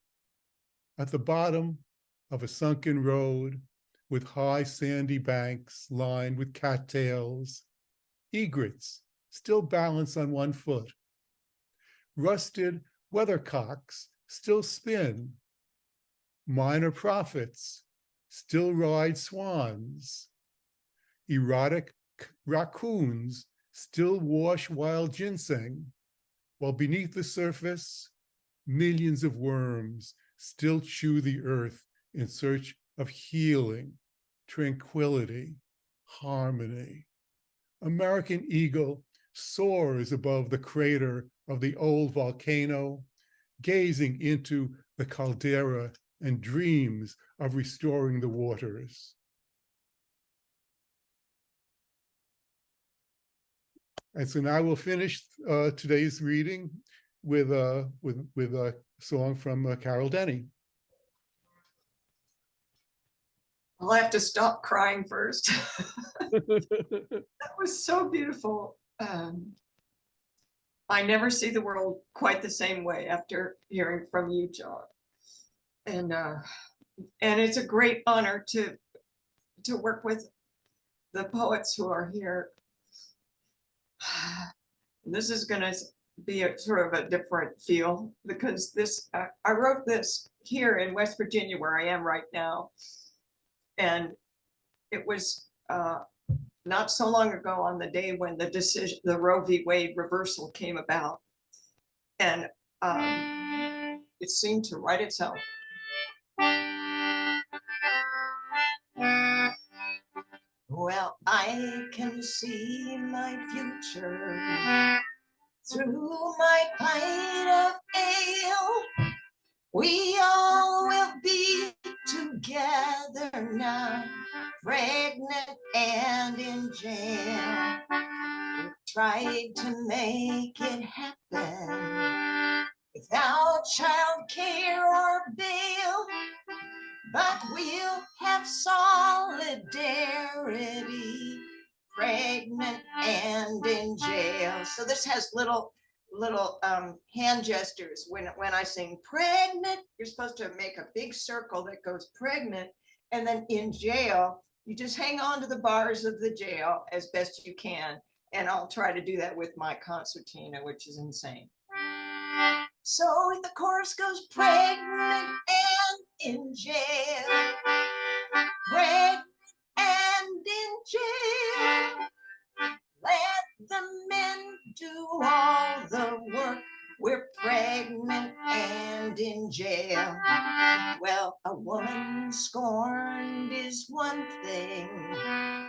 At the bottom of a sunken road with high sandy banks lined with cattails, egrets still balance on one foot. Rusted weathercocks still spin. Minor prophets still ride swans. Erotic raccoons still wash wild ginseng, while beneath the surface, millions of worms still chew the earth in search of healing, tranquility, harmony. American Eagle soars above the crater of the old volcano, gazing into the caldera and dreams of restoring the waters. And so now we'll finish today's reading with a song from Carol Denney. I'll have to stop crying first. That was so beautiful. I never see the world quite the same way after hearing from you, John. And it's a great honor to work with the poets who are here. This is going to be a sort of a different feel because I wrote this here in West Virginia, where I am right now. And it was not so long ago on the day when the Roe v. Wade reversal came about. And it seemed to write itself. Well, I can see my future through my pint of ale. We all will be together now, pregnant and in jail. We tried to make it happen without child care or bail, but we'll have solidarity, pregnant and in jail. So this has little hand gestures. When I sing pregnant, you're supposed to make a big circle that goes pregnant, and then in jail, you just hang on to the bars of the jail as best you can. And I'll try to do that with my concertina, which is insane. So the chorus goes pregnant and in jail, pregnant and in jail. Let the men do all the work. We're pregnant and in jail. Well, a woman scorned is one thing.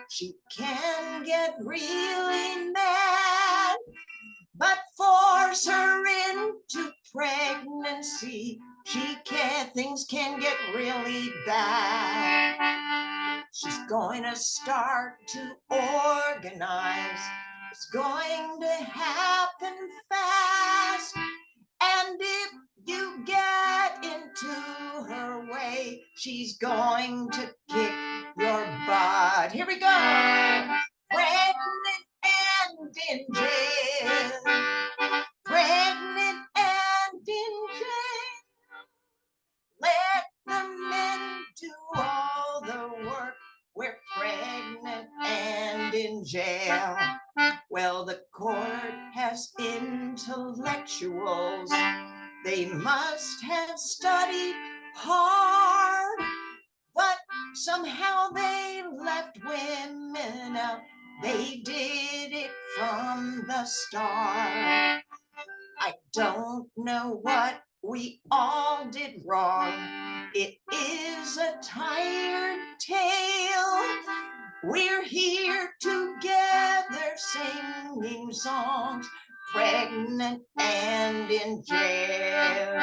She can get really mad, but force her into pregnancy, things can get really bad. She's going to start to organize. It's going to happen fast. And if you get into her way, she's going to kick your butt. Here we go. Pregnant and in jail. Pregnant and in jail. Let the men do all the work. We're pregnant and in jail. Well, the court has intellectuals. They must have studied hard, but somehow they left women out. They did it from the start. I don't know what we all did wrong. It is a tired tale. We're here together singing songs, pregnant and in jail.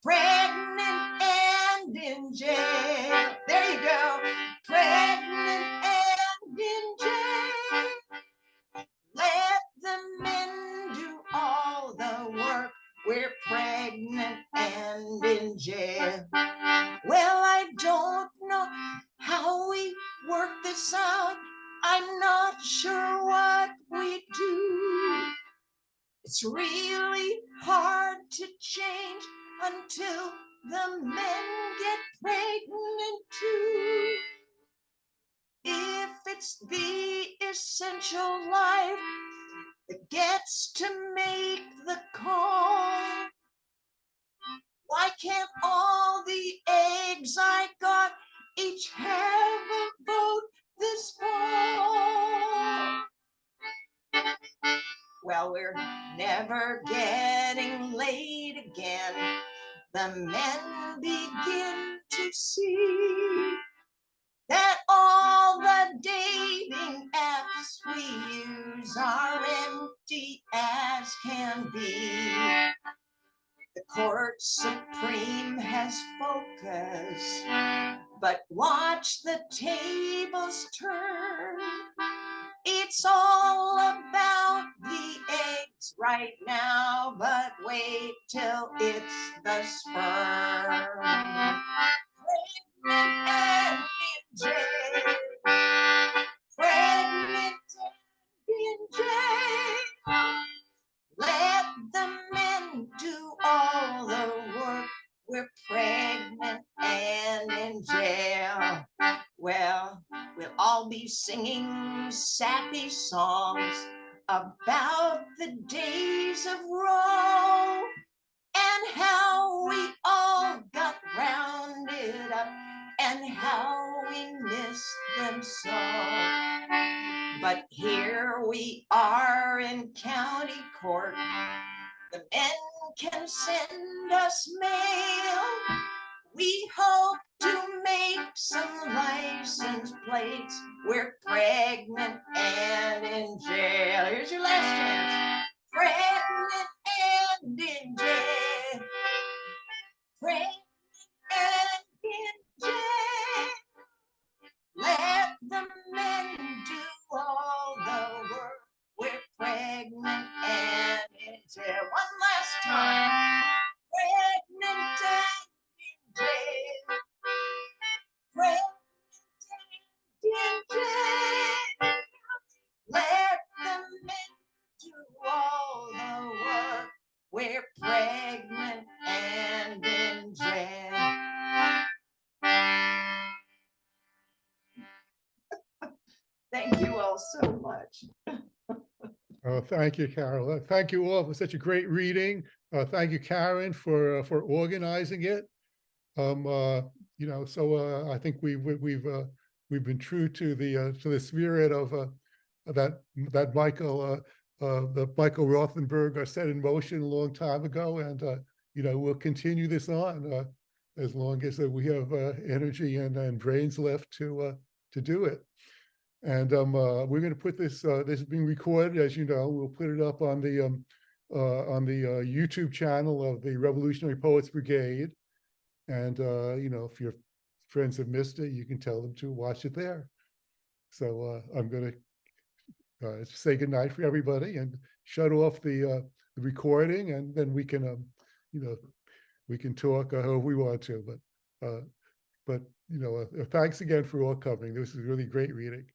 Pregnant and in jail. There you go. Pregnant and in jail. Let the men do all the work. We're pregnant and in jail. Well, I don't know how we work this out. I'm not sure what we do. It's really hard to change until the men get pregnant too. If it's the essential life that gets to make the call, why can't all the eggs I got each have a vote this fall? Well, we're never getting laid again. The men begin to see that all the dating apps we use are empty as can be. The court supreme has focus, but watch the tables turn. It's all about the eggs right now, but wait till it's the sperm. Pregnant and in jail. Pregnant and in jail. Let the men do all the work. We're pregnant I'll be singing sappy songs about the days of Rome and how we all got rounded up and how we missed them so. But here we are in county court. The men can send us mail. We hope to make some license plates. We're pregnant and in jail. Here's your last chance. Pregnant and in jail. Pregnant and in jail. Let the men do all the work. We're pregnant and in jail. One last time. Pregnant and in jail. Pregnant and in jail. Let the men do all the work. We're pregnant and in jail. Thank you all so much. Oh, thank you, Carol. Thank you all for such a great reading. Thank you, Karen, for organizing it. You know, so I think we've been true to the spirit of that Michael Rothenberg set in motion a long time ago, and you know, we'll continue this on as long as we have energy and brains left to do it. And we're going to put this. This is being recorded, as you know. We'll put it up on the YouTube channel of the Revolutionary Poets Brigade. And you know, if your friends have missed it, you can tell them to watch it there. So I'm going to say goodnight for everybody and shut off the recording, and then we can, you know, we can talk however we want to. But you know, thanks again for all coming. This is really great reading.